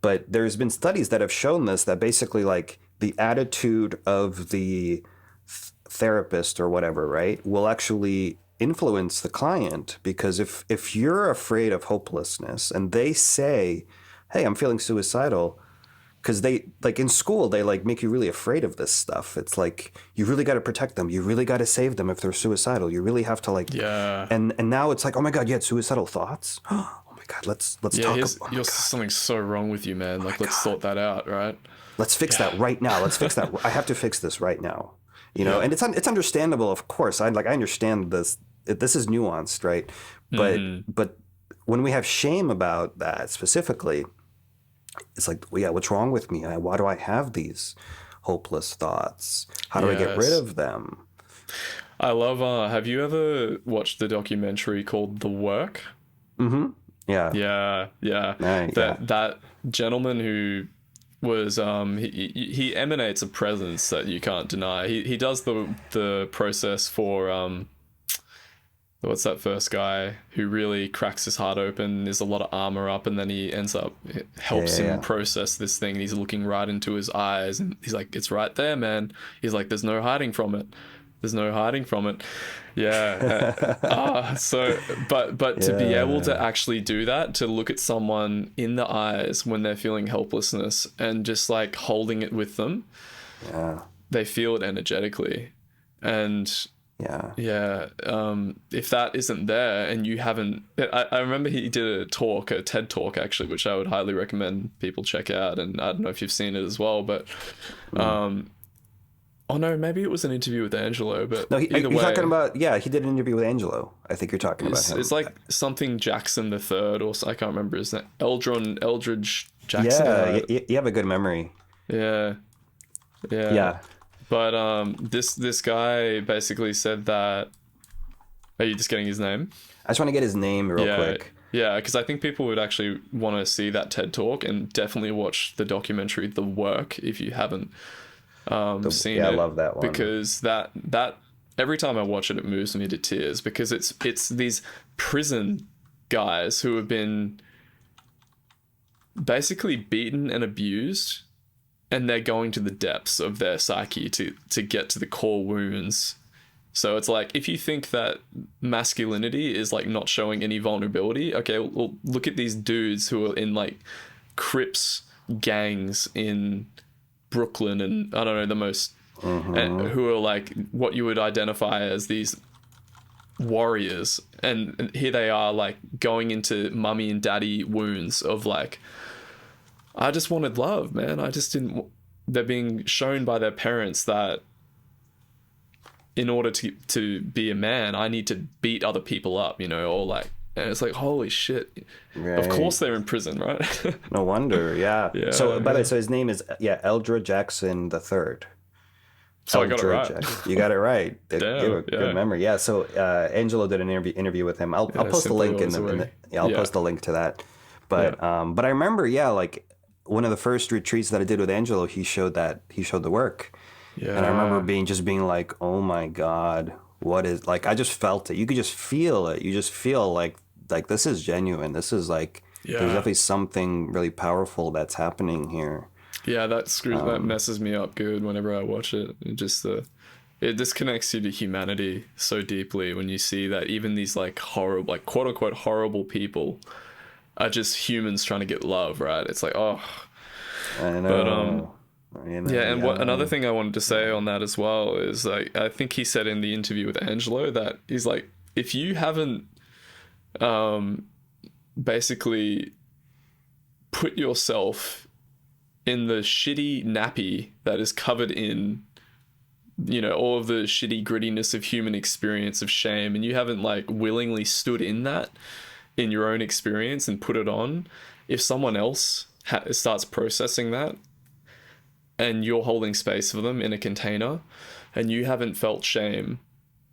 But there's been studies that have shown this, that basically like the attitude of the therapist or whatever, right, will actually influence the client, because if you're afraid of hopelessness and they say, hey, I'm feeling suicidal, because they, like, in school they like make you really afraid of this stuff. It's like, you really got to protect them, you really got to save them if they're suicidal, you really have to, like, Yeah. and now it's like, oh my god, you had suicidal thoughts. Oh my god, let's Yeah, talk. you're something's so wrong with you, man. Like, let's sort that out, right? Let's fix that right now. Let's fix that. I have to fix this right now. You know, and it's understandable, of course. I understand this. This is nuanced, right? But when we have shame about that specifically, it's like, well, yeah, what's wrong with me? Why do I have these hopeless thoughts? How do I get rid of them? I love. Have you ever watched the documentary called The Work? Mm-hmm. Yeah. Yeah. That gentleman who was he emanates a presence that you can't deny. He does the process for what's that first guy who really cracks his heart open? There's a lot of armor up, and then he ends up, it helps him process this thing, and he's looking right into his eyes, and he's like, it's right there, man. He's like, there's no hiding from it. There's no hiding from it. Yeah. But to be able to actually do that, to look at someone in the eyes when they're feeling helplessness and just like holding it with them, they feel it energetically. And if that isn't there and you haven't, I remember he did a TED talk actually, which I would highly recommend people check out. And I don't know if you've seen it as well, but oh no, maybe it was an interview with Angelo, but no, you're talking about, he did an interview with Angelo. I think you're talking about him. It's like something Jackson the Third, or I can't remember his name. Eldra Jackson. Yeah, you have a good memory. Yeah. But this guy basically said that. Are you just getting his name? I just want to get his name real quick. Yeah, because I think people would actually want to see that TED talk, and definitely watch the documentary The Work if you haven't seen it. I love that one, because that every time I watch it, it moves me to tears, because it's these prison guys who have been basically beaten and abused, and they're going to the depths of their psyche to get to the core wounds. So it's like, if you think that masculinity is like not showing any vulnerability, okay, well, look at these dudes who are in like Crips gangs in Brooklyn and I don't know, the most who are like what you would identify as these warriors, and here they are like going into mummy and daddy wounds of like, I just wanted love, man. I just didn't. They're being shown by their parents that in order to be a man, I need to beat other people up, you know, or like, and it's like, holy shit. Right. Of course they're in prison, right? No wonder, yeah. So, by the way, so his name is, Eldra Jackson the Third. So I got it right. You got it right. Damn, good memory. Yeah. So Angelo did an interview with him. I'll post the link I'll post the link to that. But I remember, like one of the first retreats that I did with Angelo, he showed the work. Yeah. And I remember being like, oh my God, what is, like, I just felt it. You could just feel it. You just feel like this is genuine. This is like, there's definitely something really powerful that's happening here. Yeah, that messes me up good whenever I watch it. It disconnects you to humanity so deeply when you see that even these like horrible, like quote unquote horrible people are just humans trying to get love, right? It's like, oh, I know. Another thing I wanted to say on that as well is, like, I think he said in the interview with Angelo that he's like, if you haven't basically put yourself in the shitty nappy that is covered in, you know, all of the shitty grittiness of human experience of shame, and you haven't like willingly stood in that in your own experience and put it on, if someone else starts processing that and you're holding space for them in a container and you haven't felt shame,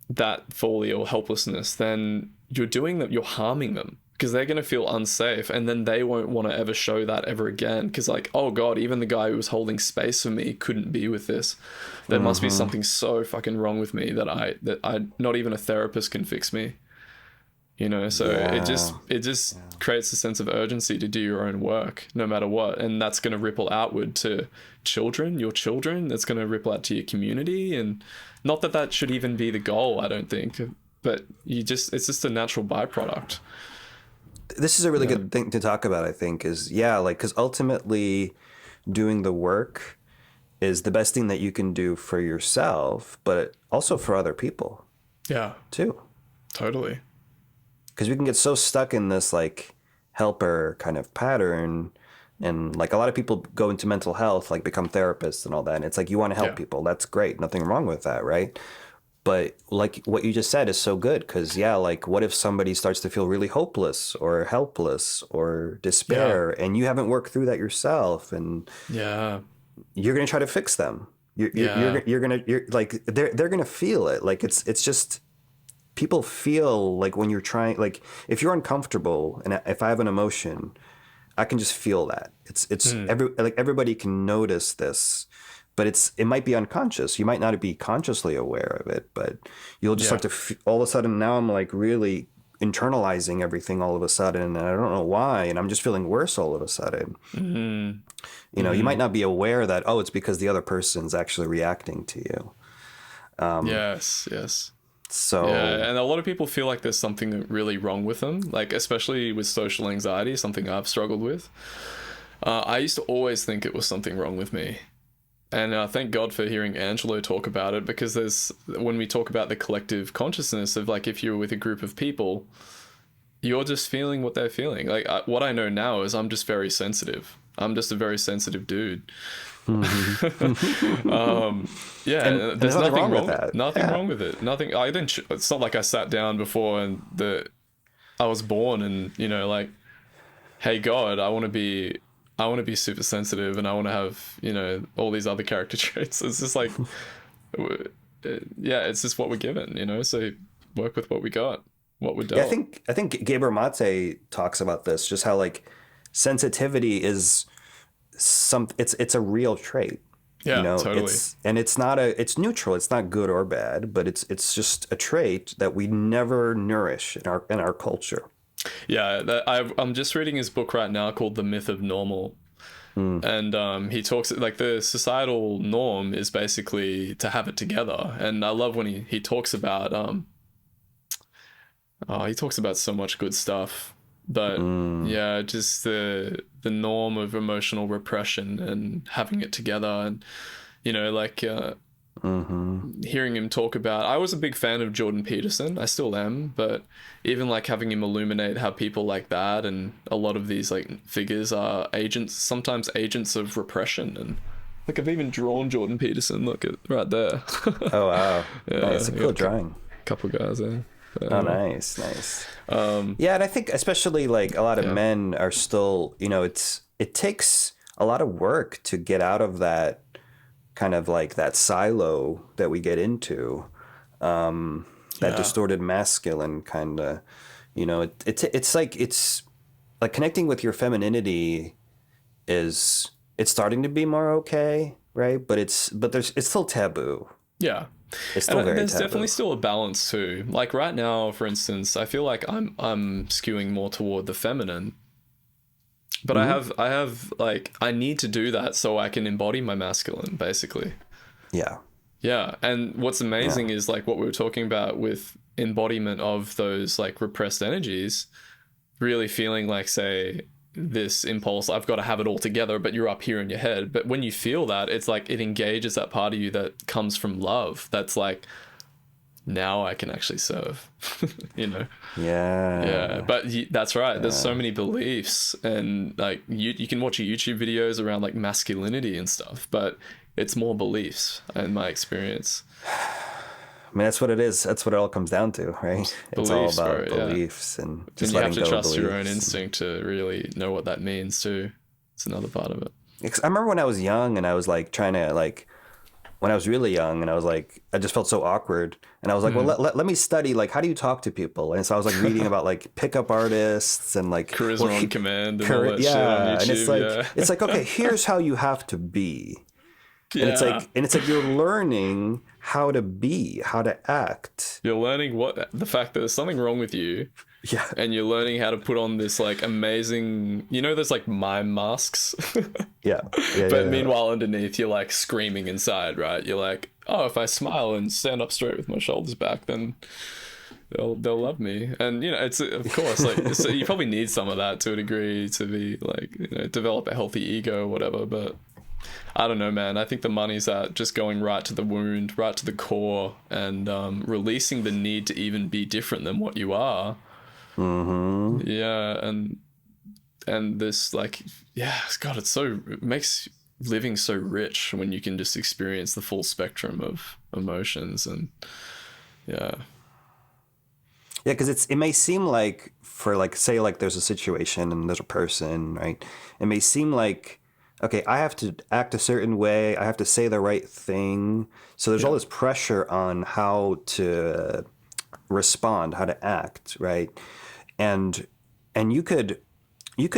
that folly or helplessness, then you're harming them, because they're going to feel unsafe, and then they won't want to ever show that ever again, because like, oh God, even the guy who was holding space for me couldn't be with this. There must be something so fucking wrong with me that I not even a therapist can fix me. you know, so it just creates a sense of urgency to do your own work no matter what, and that's going to ripple outward to your children, that's going to ripple out to your community. And not that that should even be the goal, I don't think, but it's just a natural byproduct. This is a really good thing to talk about, I think, is like, because ultimately doing the work is the best thing that you can do for yourself, but also for other people too. Totally. Because we can get so stuck in this like helper kind of pattern, and like a lot of people go into mental health, like become therapists and all that, and it's like, you want to help people, that's great, nothing wrong with that, right? But like what you just said is so good, because like, what if somebody starts to feel really hopeless or helpless or despair, and you haven't worked through that yourself, and you're gonna try to fix them. You're like, they're gonna feel it. Like it's just, people feel like when you're trying, like if you're uncomfortable and if I have an emotion, I can just feel that. Everybody can notice this, but it might be unconscious. You might not be consciously aware of it, but you'll just start to all of a sudden, now I'm like really internalizing everything all of a sudden, and I don't know why, and I'm just feeling worse all of a sudden. You know, you might not be aware that, it's because the other person's actually reacting to you. Yes. So and a lot of people feel like there's something really wrong with them, like especially with social anxiety, something I've struggled with. I used to always think it was something wrong with me, and thank God for hearing Angelo talk about it, because when we talk about the collective consciousness of like, if you're with a group of people, you're just feeling what they're feeling. Like what I know now is I'm just very sensitive. I'm just a very sensitive dude. and there's nothing wrong with that. Nothing wrong with it. Nothing. I didn't. It's not like I sat down before and I was born and, you know, like, hey God, I want to be super sensitive and I want to have, you know, all these other character traits. It's just like, it's just what we're given, you know. So work with what we got, what we're dealt. Yeah, I think Gabor Mate talks about this, just how like sensitivity is it's a real trait. Yeah, you know, totally. It's neutral. It's not good or bad, but it's just a trait that we never nourish in our culture. Yeah, I'm just reading his book right now called The Myth of Normal. And he talks like the societal norm is basically to have it together. And I love when he talks about he talks about so much good stuff. But just the norm of emotional repression and having it together, and you know, like hearing him talk about, I was a big fan of Jordan Peterson, I still am, but even like having him illuminate how people like that and a lot of these like figures are sometimes agents of repression. And like I've even drawn Jordan Peterson, look at right there. Oh wow. Nice, a cool drawing. Couple guys there. Nice. And I think especially like a lot of men are still, you know, it takes a lot of work to get out of that kind of like that silo that we get into, that distorted masculine kind of, you know, it's like connecting with your femininity it's starting to be more okay, right? But it's still taboo. Yeah. It's still very there's taboo. definitely still a balance too. Like right now, for instance, I feel like I'm skewing more toward the feminine. But I have like, I need to do that so I can embody my masculine, basically. Yeah. Yeah. And what's amazing is like what we were talking about with embodiment of those like repressed energies, really feeling like, say, this impulse, I've got to have it all together, but you're up here in your head. But when you feel that, it's like it engages that part of you that comes from love. That's like, now I can actually serve, you know? Yeah. But that's right. There's so many beliefs, and like you can watch YouTube videos around like masculinity and stuff, but it's more beliefs in my experience. I mean, that's what it is. That's what it all comes down to, right? It's all about beliefs and just letting go of beliefs. You have to trust your own instinct to really know what that means too. It's another part of it. I remember when I was young and I was like trying to like, when I was really young and I was like, I just felt so awkward. And I was like, well, let me study, like, how do you talk to people? And so I was like reading about like pickup artists and like Charisma on Command and all that shit on YouTube. And it's like, it's like, okay, here's how you have to be. And it's like you're learning how to be, how to act. You're learning the fact that there's something wrong with you. Yeah. And you're learning how to put on this like amazing, there's like mime masks. Yeah. But meanwhile, underneath, you're like screaming inside, right? You're like, oh, if I smile and stand up straight with my shoulders back, then they'll love me. And it's of course like, so you probably need some of that to a degree to be like, develop a healthy ego or whatever. But I don't know, man. I think the money's at just going right to the wound, right to the core, and releasing the need to even be different than what you are. Mm-hmm. Yeah, and this like, yeah, God, it makes living so rich when you can just experience the full spectrum of emotions. And yeah, because it may seem like, for like, say like there's a situation and there's a person, right? It may seem like, okay, I have to act a certain way, I have to say the right thing. So there's all this pressure on how to respond, how to act, right? And you could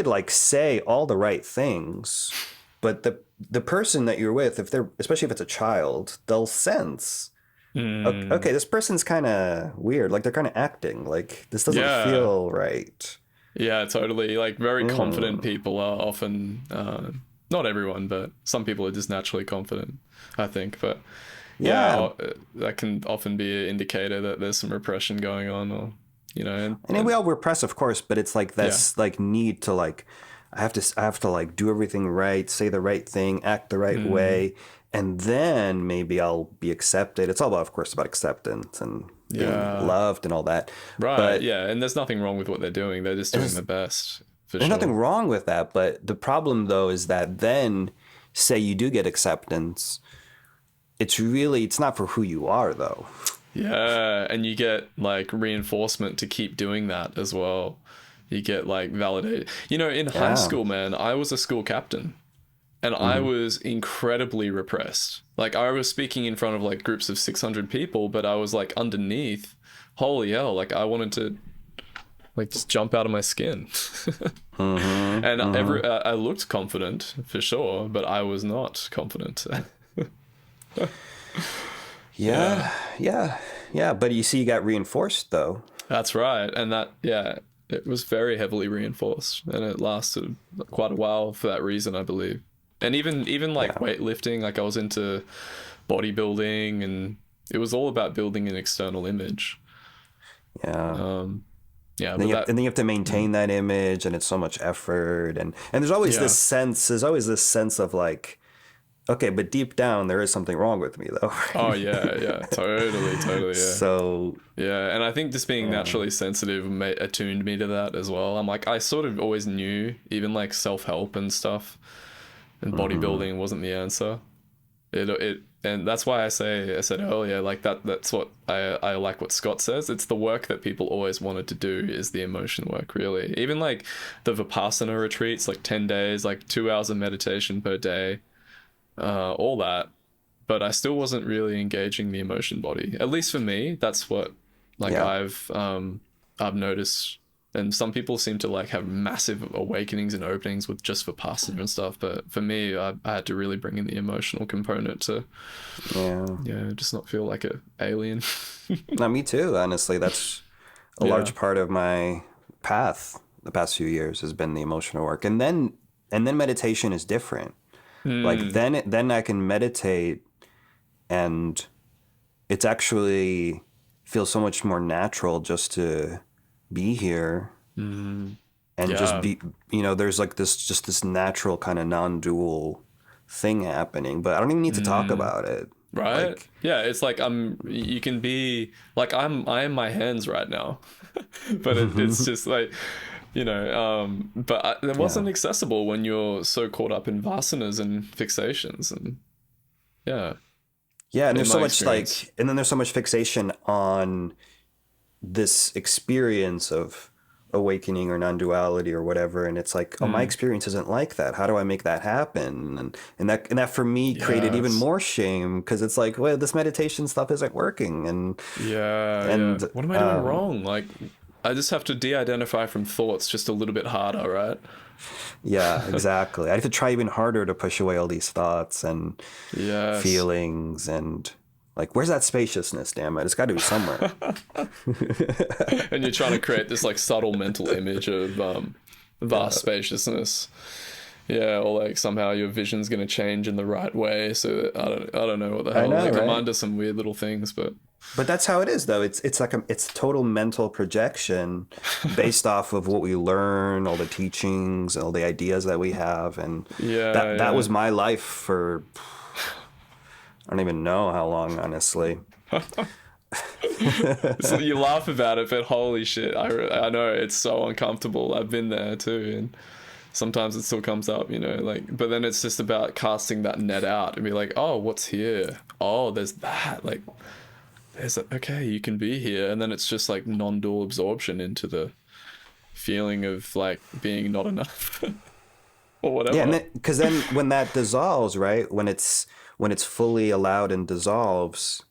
like say all the right things, but the person that you're with, especially if it's a child, they'll sense, okay, this person's kind of weird, like they're kind of acting like this doesn't feel right. Yeah, totally. Like very confident people are often, not everyone, but some people are just naturally confident, I think. But that can often be an indicator that there's some repression going on, or and we all repress, of course, but it's like this like need to like, I have to like do everything right, say the right thing, act the right way, and then maybe I'll be accepted. It's all about, of course, about acceptance and being loved and all that. Right. But and there's nothing wrong with what they're doing. They're just doing their best. There's nothing wrong with that, but the problem though is that then, say you do get acceptance, it's not for who you are though. Yeah, and you get like reinforcement to keep doing that as well. You get like validated. In high school, man, I was a school captain, and I was incredibly repressed. Like I was speaking in front of like groups of 600 people, but I was like underneath, holy hell, like I wanted to like just jump out of my skin. And I looked confident for sure, but I was not confident. Yeah. But you see, you got reinforced though. That's right. And it was very heavily reinforced, and it lasted quite a while for that reason, I believe. And even like weightlifting, like I was into bodybuilding, and it was all about building an external image. Yeah. And then you have to maintain that image, and it's so much effort, and there's always this sense of like, okay, but deep down there is something wrong with me though. Right? Oh yeah, totally, yeah. So yeah, and I think just being naturally sensitive attuned me to that as well. I'm like, I sort of always knew, even like self-help and stuff, and bodybuilding wasn't the answer. And that's why I said earlier, like that's what I like what Scott says. It's the work that people always wanted to do is the emotion work, really. Even like the Vipassana retreats, like 10 days, like 2 hours of meditation per day, all that. But I still wasn't really engaging the emotion body. At least for me, that's what I've noticed. And some people seem to like have massive awakenings and openings with just Vipassana and stuff. But for me, I had to really bring in the emotional component to, just not feel like an alien. No, me too. Honestly, that's a large part of my path. The past few years has been the emotional work, and then meditation is different. Like then I can meditate, and it's actually feels so much more natural just to be here and just be, there's like this natural kind of non-dual thing happening, but I don't even need to talk about it. Right. Like, it's like you can be like, I am my hands right now, but it's just like, but it wasn't accessible when you're so caught up in vasanas and fixations and and there's so much and then there's so much fixation on this experience of awakening or non-duality or whatever, and it's like, my experience isn't like that. How do I make that happen? And that for me created even more shame, because it's like, well, this meditation stuff isn't working, and what am I doing wrong? Like, I just have to de-identify from thoughts just a little bit harder, right? Yeah, exactly. I have to try even harder to push away all these thoughts and feelings, and Like, where's that spaciousness? Damn it, it's got to be somewhere. And you're trying to create this like subtle mental image of vast spaciousness. Yeah, or like somehow your vision's gonna change in the right way. So I don't know what the hell. know, like, right? the mind does some weird little things, but That's how it is, though. It's like it's total mental projection based off of what we learn, all the teachings, all the ideas that we have, and that was my life for I don't even know how long, honestly. So you laugh about it, but holy shit, I know it's so uncomfortable. I've been there too, and sometimes it still comes up, you know, like, but then it's just about casting that net out and be like, oh, what's here? Oh, there's that. Like, there's okay, you can be here. And then it's just like non-dual absorption into the feeling of like being not enough or whatever. Yeah, and because then when that dissolves, right, when it's fully allowed and dissolves,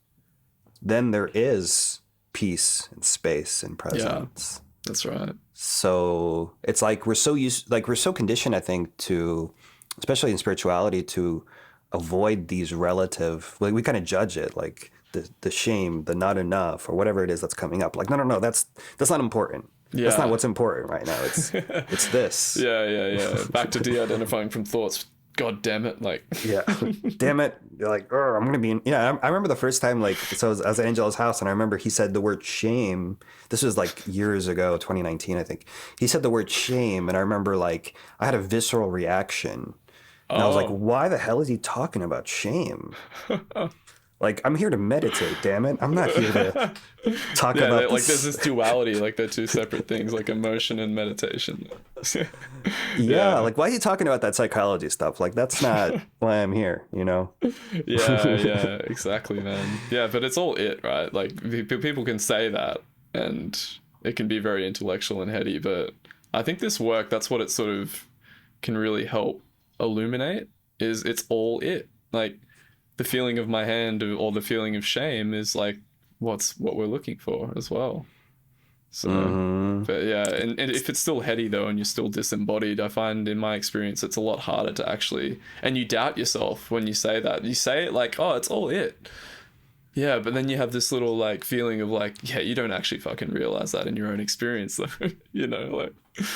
then there is peace and space and presence. Yeah, that's right. So it's like we're so conditioned, I think, to, especially in spirituality, to avoid these relative, like we kind of judge it, like the shame, the not enough, or whatever it is that's coming up. Like, no, that's not important. Yeah. That's not what's important right now. It's this. Yeah. Back to de-identifying from thoughts. God damn it! Like, yeah, damn it! You're like, oh, I'm gonna be in. Yeah, I remember the first time, like, so I was at Angelo's house, and I remember he said the word shame. This was like years ago, 2019, I think. He said the word shame, and I remember like I had a visceral reaction, and I was like, why the hell is he talking about shame? Like, I'm here to meditate, damn it! I'm not here to talk about this. Like, there's this duality, like they're two separate things, like emotion and meditation. Yeah, like, why are you talking about that psychology stuff? Like, that's not why I'm here, you know? Yeah, exactly, man. Yeah, but it's all it, right? Like, people can say that, and it can be very intellectual and heady, but I think this work, that's what it sort of can really help illuminate, is it's all it. Like, the feeling of my hand or the feeling of shame is like what we're looking for as well. So but yeah, and if it's still heady though, and you're still disembodied, I find in my experience it's a lot harder to actually, and you doubt yourself when you say that. You say it like, oh, it's all it. Yeah, but then you have this little like feeling of like, yeah, you don't actually fucking realize that in your own experience though. You know, like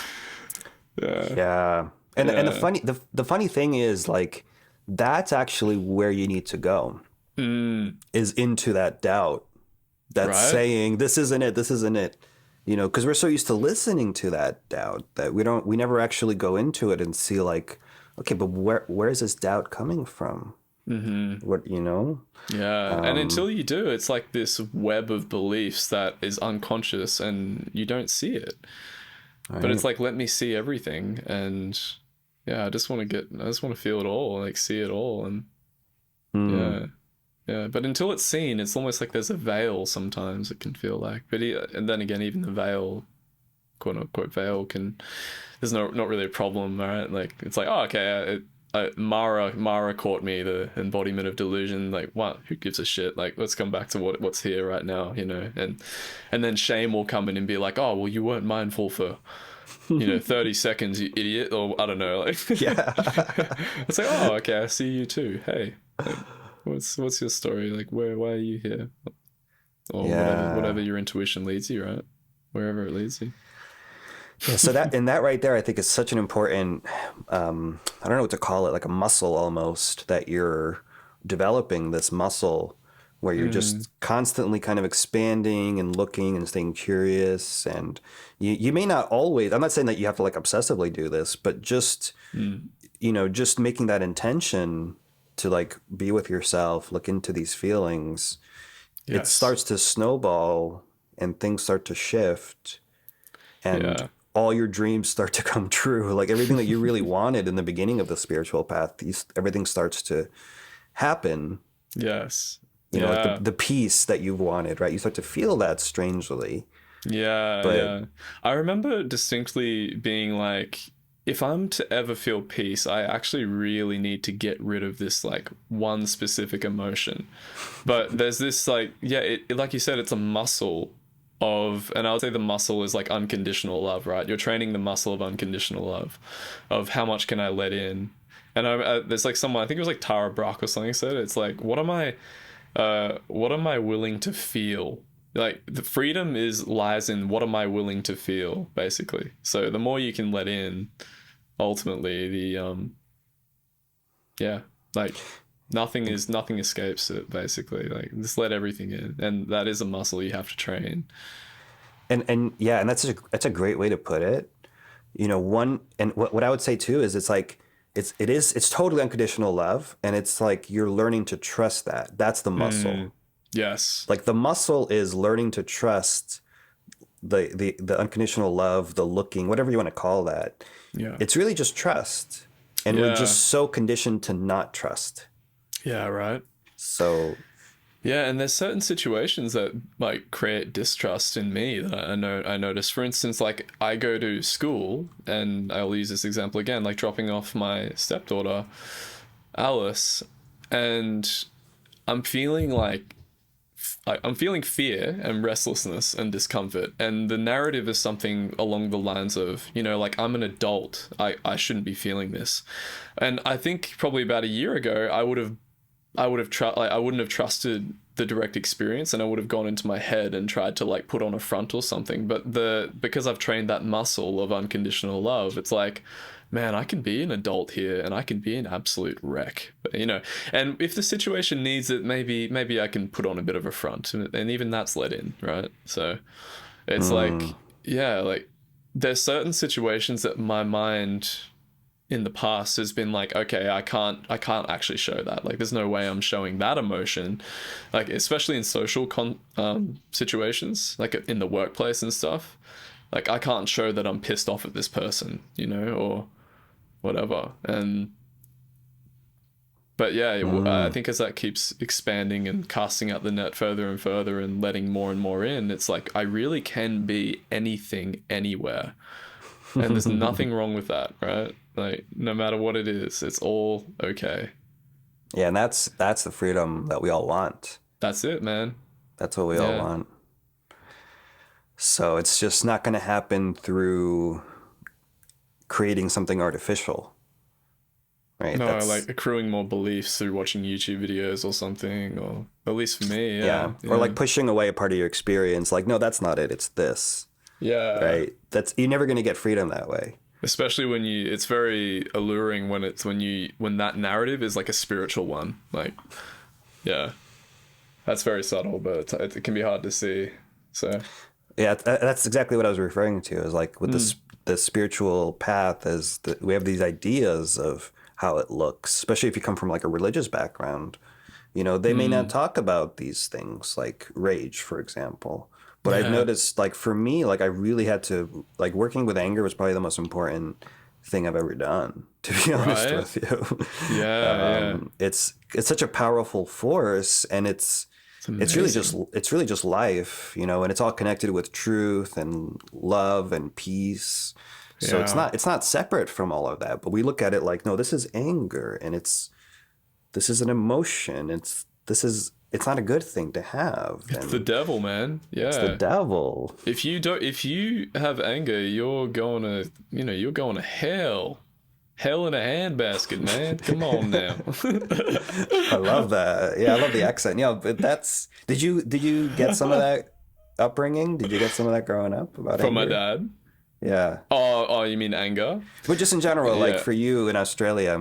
yeah. And the funny thing is, like, that's actually where you need to go, is into that doubt that's saying, this isn't it, you know, because we're so used to listening to that doubt that we never actually go into it and see like, okay, but where is this doubt coming from? What, you know? Yeah. And until you do, it's like this web of beliefs that is unconscious and you don't see it. Right. But it's like, let me see everything. And yeah, I just want to feel it all, like see it all. And yeah. But until it's seen, it's almost like there's a veil sometimes, it can feel like. But and then again, even the veil, quote unquote veil, there's not really a problem, right? Like, it's like, oh, okay, Mara caught me, the embodiment of delusion. Like, what? Who gives a shit? Like, let's come back to what's here right now, you know? And then shame will come in and be like, oh, well, you weren't mindful for, 30 seconds, you idiot, or I don't know, like, yeah. It's like, oh, okay, I see you too. Hey, like, what's your story? Like, why are you here? Or whatever your intuition leads you, right? Wherever it leads you. Yeah, so that right there, I think, is such an important, I don't know what to call it, like a muscle almost, that you're developing, this muscle where you're just constantly kind of expanding and looking and staying curious. And you may not always, I'm not saying that you have to like obsessively do this, but just, just making that intention to like be with yourself, look into these feelings, it starts to snowball and things start to shift. And all your dreams start to come true. Like everything that you really wanted in the beginning of the spiritual path, everything starts to happen. Yes. Like the peace that you've wanted, right? You start to feel that strangely. Yeah. I remember distinctly being like, if I'm to ever feel peace, I actually really need to get rid of this like one specific emotion. But there's this like, like you said, it's a muscle and I would say the muscle is like unconditional love, right? You're training the muscle of unconditional love, of how much can I let in. And there's like someone, I think it was like Tara Brach or something, said it's like, what am I What am I willing to feel? Like the freedom lies in what am I willing to feel, basically. So the more you can let in, ultimately yeah, like nothing escapes it, basically. Like just let everything in, and that is a muscle you have to train. And yeah, and that's a great way to put it. You know, what I would say too is it's like it's totally unconditional love, and it's like you're learning to trust that. That's the muscle. Yes. Like the muscle is learning to trust the unconditional love, the looking, whatever you want to call that. Yeah. It's really just trust. And we're just so conditioned to not trust. Yeah, right. So yeah, and there's certain situations that like create distrust in me that I notice. For instance, like I go to school, and I'll use this example again, like dropping off my stepdaughter, Alice, and I'm feeling like I'm feeling fear and restlessness and discomfort. And the narrative is something along the lines of, you know, like I'm an adult. I shouldn't be feeling this. And I think probably about a year ago, I wouldn't have trusted the direct experience, and I would have gone into my head and tried to like put on a front or something. But because I've trained that muscle of unconditional love, it's like, man, I can be an adult here and I can be an absolute wreck, you know. And if the situation needs it, maybe I can put on a bit of a front, and even that's let in, right? So it's like, yeah, like there's certain situations that my mind in the past has been like, okay, I can't actually show that. Like there's no way I'm showing that emotion, like especially in social situations, like in the workplace and stuff. Like I can't show that I'm pissed off at this person, you know, or whatever. But yeah, I think as that keeps expanding and casting out the net further and further and letting more and more in, it's like I really can be anything anywhere, and there's nothing wrong with that, right? Like no matter what it is, it's all okay. Yeah, and that's the freedom that we all want. That's it, man. That's what we all want. So it's just not going to happen through creating something artificial, right? No, like accruing more beliefs through watching YouTube videos or something, or at least for me, yeah. Or like pushing away a part of your experience. Like, no, that's not it. It's this. Yeah. Right. You're never going to get freedom that way. Especially when it's very alluring when that narrative is like a spiritual one. Like, yeah, that's very subtle, but it can be hard to see. So. Yeah, that's exactly what I was referring to. Is like with the spiritual path, we have these ideas of how it looks, especially if you come from like a religious background. You know, they may not talk about these things like rage, for example. But I've noticed, like for me, like I really had to, like working with anger was probably the most important thing I've ever done, to be honest with you. Yeah, It's such a powerful force, and it's really just life, you know, and it's all connected with truth and love and peace. So it's not separate from all of that, but we look at it like, no, this is anger, and this is an emotion. It's not a good thing to have. It's the devil, man. Yeah. It's the devil. If you have anger, you're going to hell. Hell in a handbasket, man. Come on now. I love that. Yeah, I love the accent. Yeah, but did you get some of that upbringing? Did you get some of that growing up about From anger? my dad? Yeah. Oh, you mean anger? But just in general, like for you in Australia,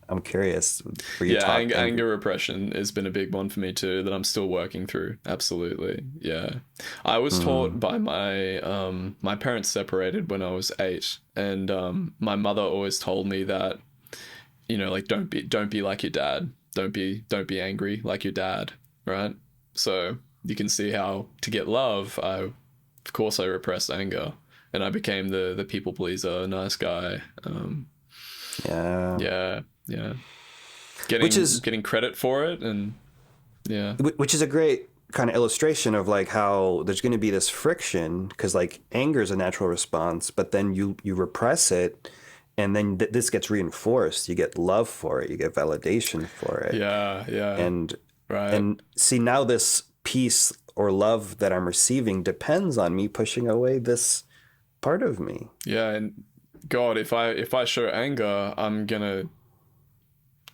I'm curious. Anger repression has been a big one for me too, that I'm still working through. Absolutely. Yeah. I was taught by my parents separated when I was 8, and my mother always told me that, you know, like don't be like your dad. Don't be angry like your dad, right? So you can see how to get love, I repressed anger, and I became the people pleaser, nice guy. Yeah. Getting credit for it, and which is a great kind of illustration of like how there's going to be this friction, because like anger is a natural response, but then you repress it, and then this gets reinforced. You get love for it, you get validation for it. And right. And see, now this peace or love that I'm receiving depends on me pushing away this part of me. Yeah, and God, if I show anger, I'm gonna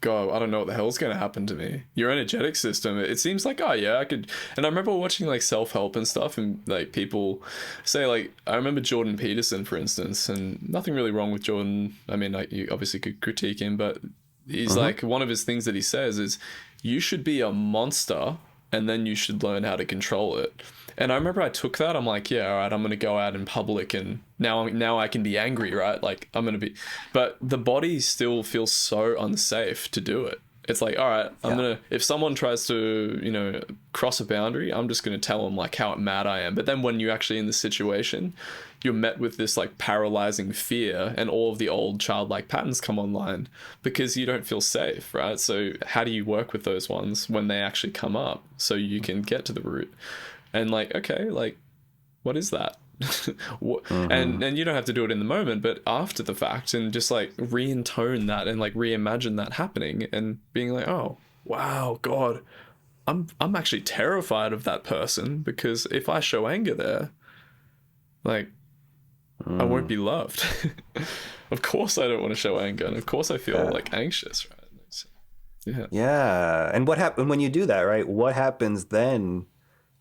God, I don't know what the hell's going to happen to me. Your energetic system, it seems like, oh yeah, I could. And I remember watching like self-help and stuff, and like people say, like, I remember Jordan Peterson, for instance, and nothing really wrong with Jordan. I mean, like, you obviously could critique him, but he's like, one of his things that he says is, you should be a monster and then you should learn how to control it. And I remember I took that. I'm like, yeah, all right, I'm going to go out in public and now I can be angry, right? Like, I'm going to be, but the body still feels so unsafe to do it. It's like, all right, if someone tries to, you know, cross a boundary, I'm just going to tell them like how mad I am. But then when you're actually in the situation, you're met with this like paralyzing fear, and all of the old childlike patterns come online because you don't feel safe, right? So how do you work with those ones when they actually come up so you can get to the root? And like, okay, like, what is that? And you don't have to do it in the moment, but after the fact, and just like re-intone that and like reimagine that happening and being like, oh wow, God, I'm actually terrified of that person, because if I show anger there, like, I won't be loved. Of course I don't want to show anger, and of course I feel like anxious, right? So, yeah. And what happened when you do that, right? What happens then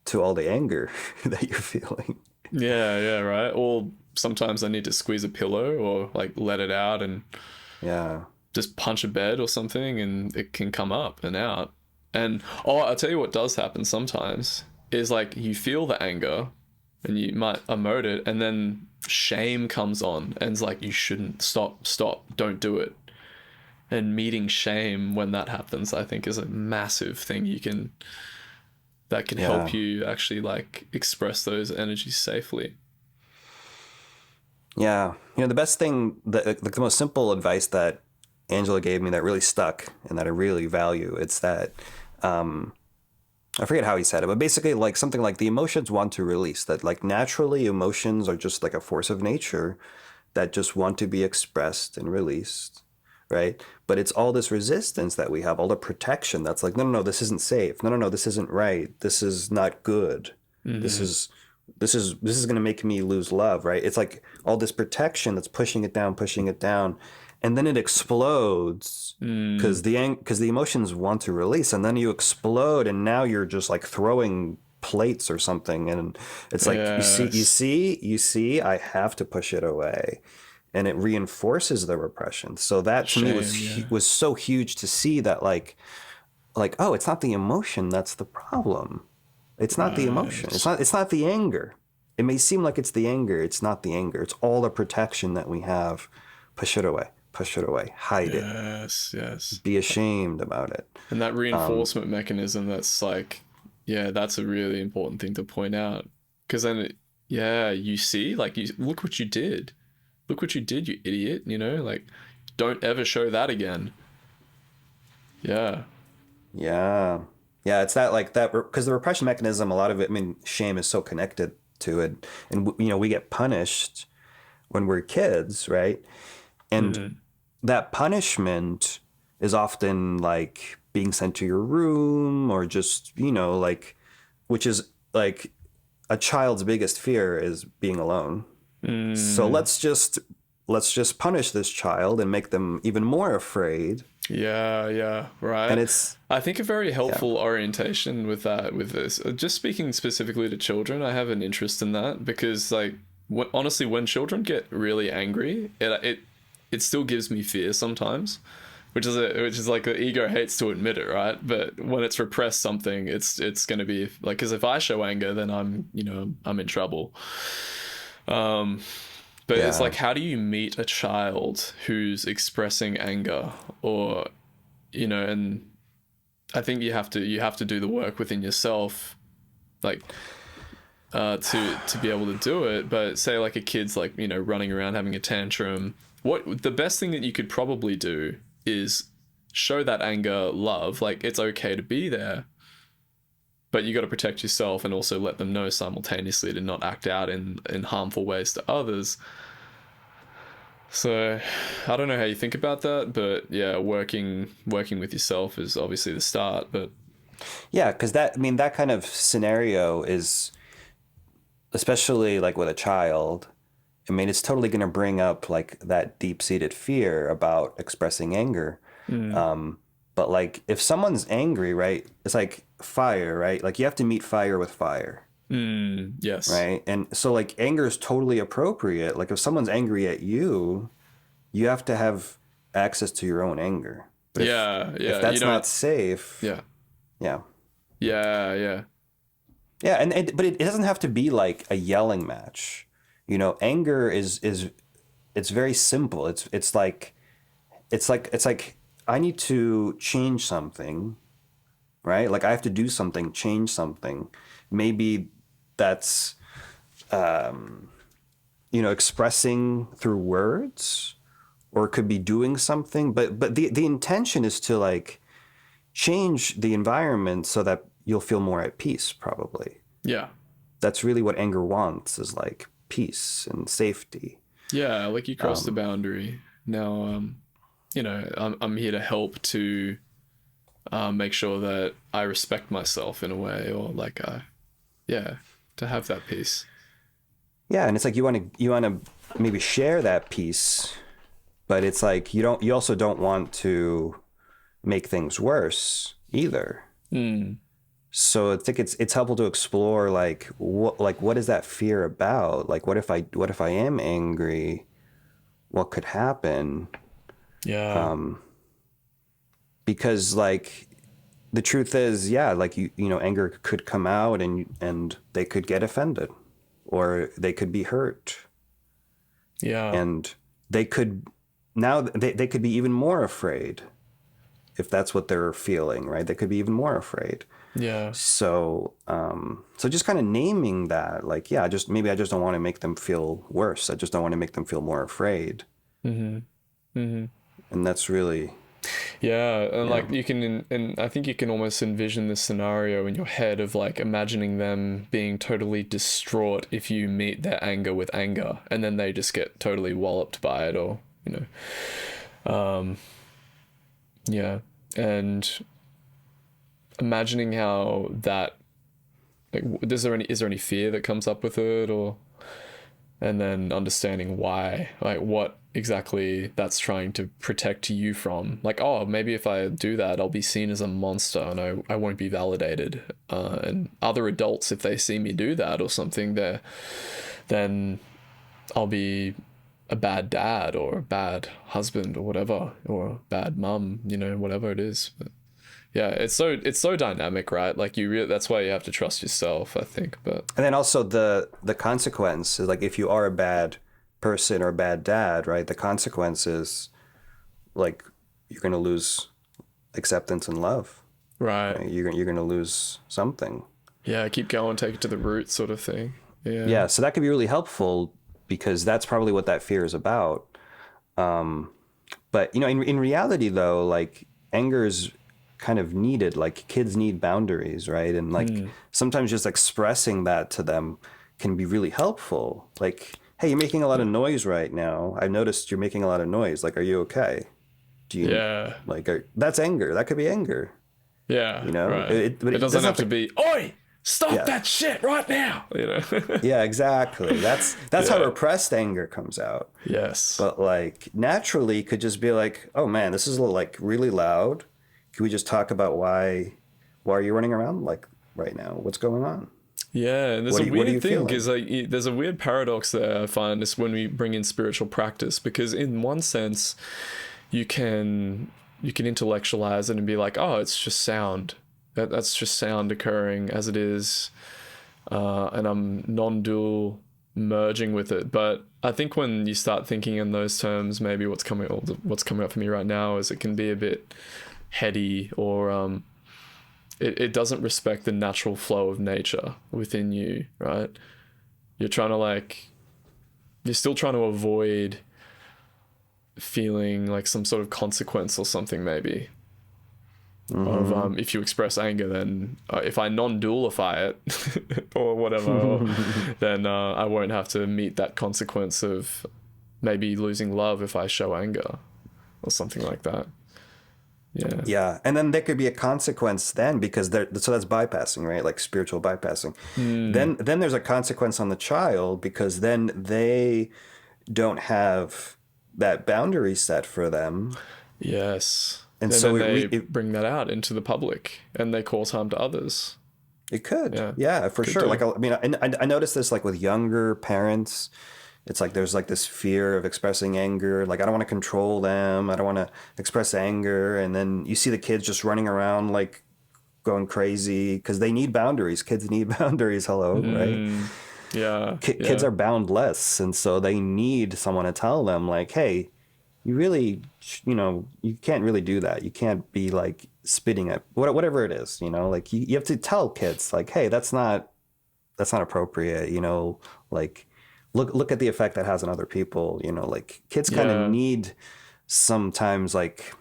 to all the anger that you're feeling? Yeah, right. Or sometimes I need to squeeze a pillow or like let it out and just punch a bed or something, and it can come up and out. And I'll tell you what does happen sometimes is like you feel the anger and you might emote it, and then shame comes on and it's like, you shouldn't, stop, don't do it. And meeting shame when that happens, I think, is a massive thing that can help you actually like express those energies safely. Yeah. You know, the best thing, the most simple advice that Angelo gave me that really stuck and that I really value, it's that, I forget how he said it, but basically like something like the emotions want to release, that like naturally emotions are just like a force of nature that just want to be expressed and released. Right. But it's all this resistance that we have, all the protection that's like, no, this isn't safe. No, this isn't right. This is not good. This is going to make me lose love. Right. It's like all this protection that's pushing it down. And then it explodes because the emotions want to release, and then you explode, and now you're just like throwing plates or something. And it's like, you see, I have to push it away. And it reinforces the repression. So that to me was so huge to see that like, oh, it's not the emotion that's the problem. It's not the emotion. It's not the anger. It may seem like it's the anger. It's not the anger. It's all the protection that we have. Push it away. Hide it. Yes. Be ashamed about it. And that reinforcement mechanism, that's like, that's a really important thing to point out. Because then, you see, like, look what you did. Look what you did, you idiot, you know, like, don't ever show that again. Yeah, it's that, like, that, because the repression mechanism, a lot of it, I mean, shame is so connected to it. And, you know, we get punished when we're kids, right? And that punishment is often, like, being sent to your room, or just, you know, like, which is, like, a child's biggest fear is being alone. So let's just punish this child and make them even more afraid. Yeah, right. And I think a very helpful orientation with this, just speaking specifically to children, I have an interest in that, because like, honestly, when children get really angry, it still gives me fear sometimes, which is like the ego hates to admit it, right? But when it's repressed something, it's going to be like, because if I show anger, then I'm in trouble. But it's like, how do you meet a child who's expressing anger, or, you know, and I think you have to do the work within yourself, like, to be able to do it. But say like a kid's like, you know, running around having a tantrum, what the best thing that you could probably do is show that anger love, like, it's okay to be there, but you got to protect yourself and also let them know simultaneously to not act out in harmful ways to others. So I don't know how you think about that, but working with yourself is obviously the start. But because that kind of scenario is, especially like with a child, I mean, it's totally going to bring up like that deep-seated fear about expressing anger. But like if someone's angry, right, it's like fire, right? Like you have to meet fire with fire. Yes. Right. And so like anger is totally appropriate. Like if someone's angry at you, you have to have access to your own anger. But Yeah. if that's not safe, Yeah. yeah. Yeah. Yeah, and but it doesn't have to be like a yelling match. You know, anger is it's very simple. It's like I need to change something, right? Like I have to do something, change something. Maybe that's you know, expressing through words, or it could be doing something, but the intention is to like change the environment so that you'll feel more at peace, probably. Yeah. That's really what anger wants, is like peace and safety. Yeah, like you crossed the boundary. Now, you know, I'm here to help to make sure that I respect myself in a way, or like, to have that peace. Yeah, and it's like you want to maybe share that peace, but it's like you also don't want to make things worse either. So I think it's helpful to explore like what is that fear about? Like what if I am angry? What could happen? Yeah. Because like the truth is, yeah, like you know, anger could come out and they could get offended, or they could be hurt. Yeah. And they could be even more afraid if that's what they're feeling, right? They could be even more afraid. Yeah. So, so just kind of naming that, like, yeah, maybe I just don't want to make them feel worse. I just don't want to make them feel more afraid. And that's really, Yeah, and like you can, and I think you can almost envision this scenario in your head of like imagining them being totally distraught if you meet their anger with anger, and then they just get totally walloped by it, or you know, yeah, and imagining how that, like, is there any fear that comes up with it, or, and then understanding why, like what exactly that's trying to protect you from. Like, oh, maybe if I do that, I'll be seen as a monster and I won't be validated. And other adults, if they see me do that or something, then I'll be a bad dad or a bad husband or whatever, or a bad mum, you know, whatever it is. But yeah, it's so dynamic, right? Like that's why you have to trust yourself, I think. But and then also the consequence is like, if you are a bad person or a bad dad, right? The consequence is like you're going to lose acceptance and love. right? You're going to lose something. Yeah, keep going, take it to the root, sort of thing. Yeah, so that could be really helpful, because that's probably what that fear is about. But you know, in reality though, like anger is kind of needed. Like kids need boundaries, right? And like sometimes just expressing that to them can be really helpful. Like, hey, you're making a lot of noise right now. I've noticed you're making a lot of noise. Like, are you okay? Do you like that's anger. That could be anger. Yeah, you know, right. But it doesn't have to be, oi, stop that shit right now, you know. Yeah, exactly. That's how repressed anger comes out. Yes. But like naturally could just be like, oh man, this is like really loud. Can we just talk about why are you running around like right now? What's going on? Yeah, and there's a weird thing, feeling? is like there's a weird paradox there, I find, is when we bring in spiritual practice, because in one sense you can intellectualize it and be like, oh, it's just sound. That's just sound occurring as it is, and I'm non-dual merging with it. But I think when you start thinking in those terms, maybe what's coming up for me right now is it can be a bit heady, or it doesn't respect the natural flow of nature within you, right? You're still trying to avoid feeling like some sort of consequence or something, maybe. Of if you express anger, then if I non-dualify it or whatever, then I won't have to meet that consequence of maybe losing love if I show anger or something like that. Yeah, and then there could be a consequence then, because so that's bypassing, right? Like spiritual bypassing. Then there's a consequence on the child, because then they don't have that boundary set for them. Yes. And And so then they it bring that out into the public and they cause harm to others. it could, Yeah. yeah, for Could sure. do. Like, I mean, I noticed this like with younger parents. It's like there's like this fear of expressing anger. Like, I don't want to control them. I don't want to express anger. And then you see the kids just running around like going crazy because they need boundaries. Kids need boundaries. Hello, right? Yeah. Kids are boundless, and so they need someone to tell them like, hey, you really, you can't really do that. You can't be like spitting at whatever it is, like you have to tell kids like, hey, that's not appropriate, like look at the effect that has on other people, like kids kind of Yeah. need sometimes like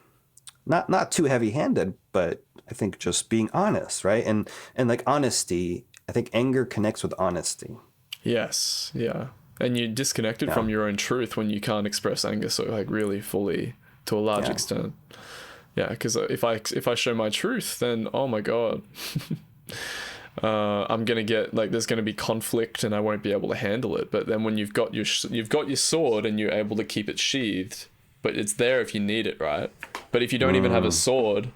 not too heavy handed, but I think just being honest, right? And like honesty, I think anger connects with honesty. Yes. Yeah. And you're disconnected from your own truth when you can't express anger so like really fully to a large extent. Yeah, because if I show my truth, then oh my god, I'm gonna get like there's gonna be conflict and I won't be able to handle it. But then when you've got your sword and you're able to keep it sheathed, but it's there if you need it, right? But if you don't even have a sword,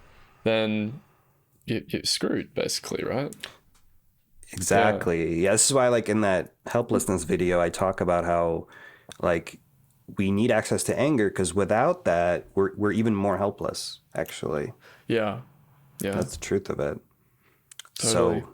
then you're screwed basically, right? Exactly. Yeah, this is why like in that helplessness video I talk about how like we need access to anger because without that we're even more helpless actually. Yeah. Yeah. That's the truth of it. Totally. So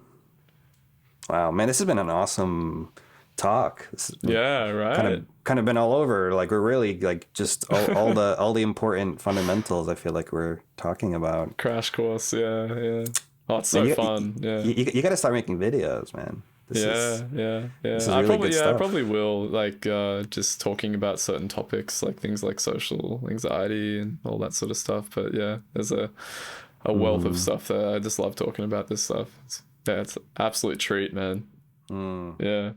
wow, man, this has been an awesome talk. This has been Yeah, right. kind of been all over. Like we're really like just all the important fundamentals I feel like we're talking about. Crash course, yeah, yeah. Oh, it's so fun. Yeah. You got to start making videos, man. This is I really good stuff. I probably will like just talking about certain topics like things like social anxiety and all that sort of stuff. But yeah, there's a wealth of stuff there. I just love talking about this stuff. It's an absolute treat, man. Yeah.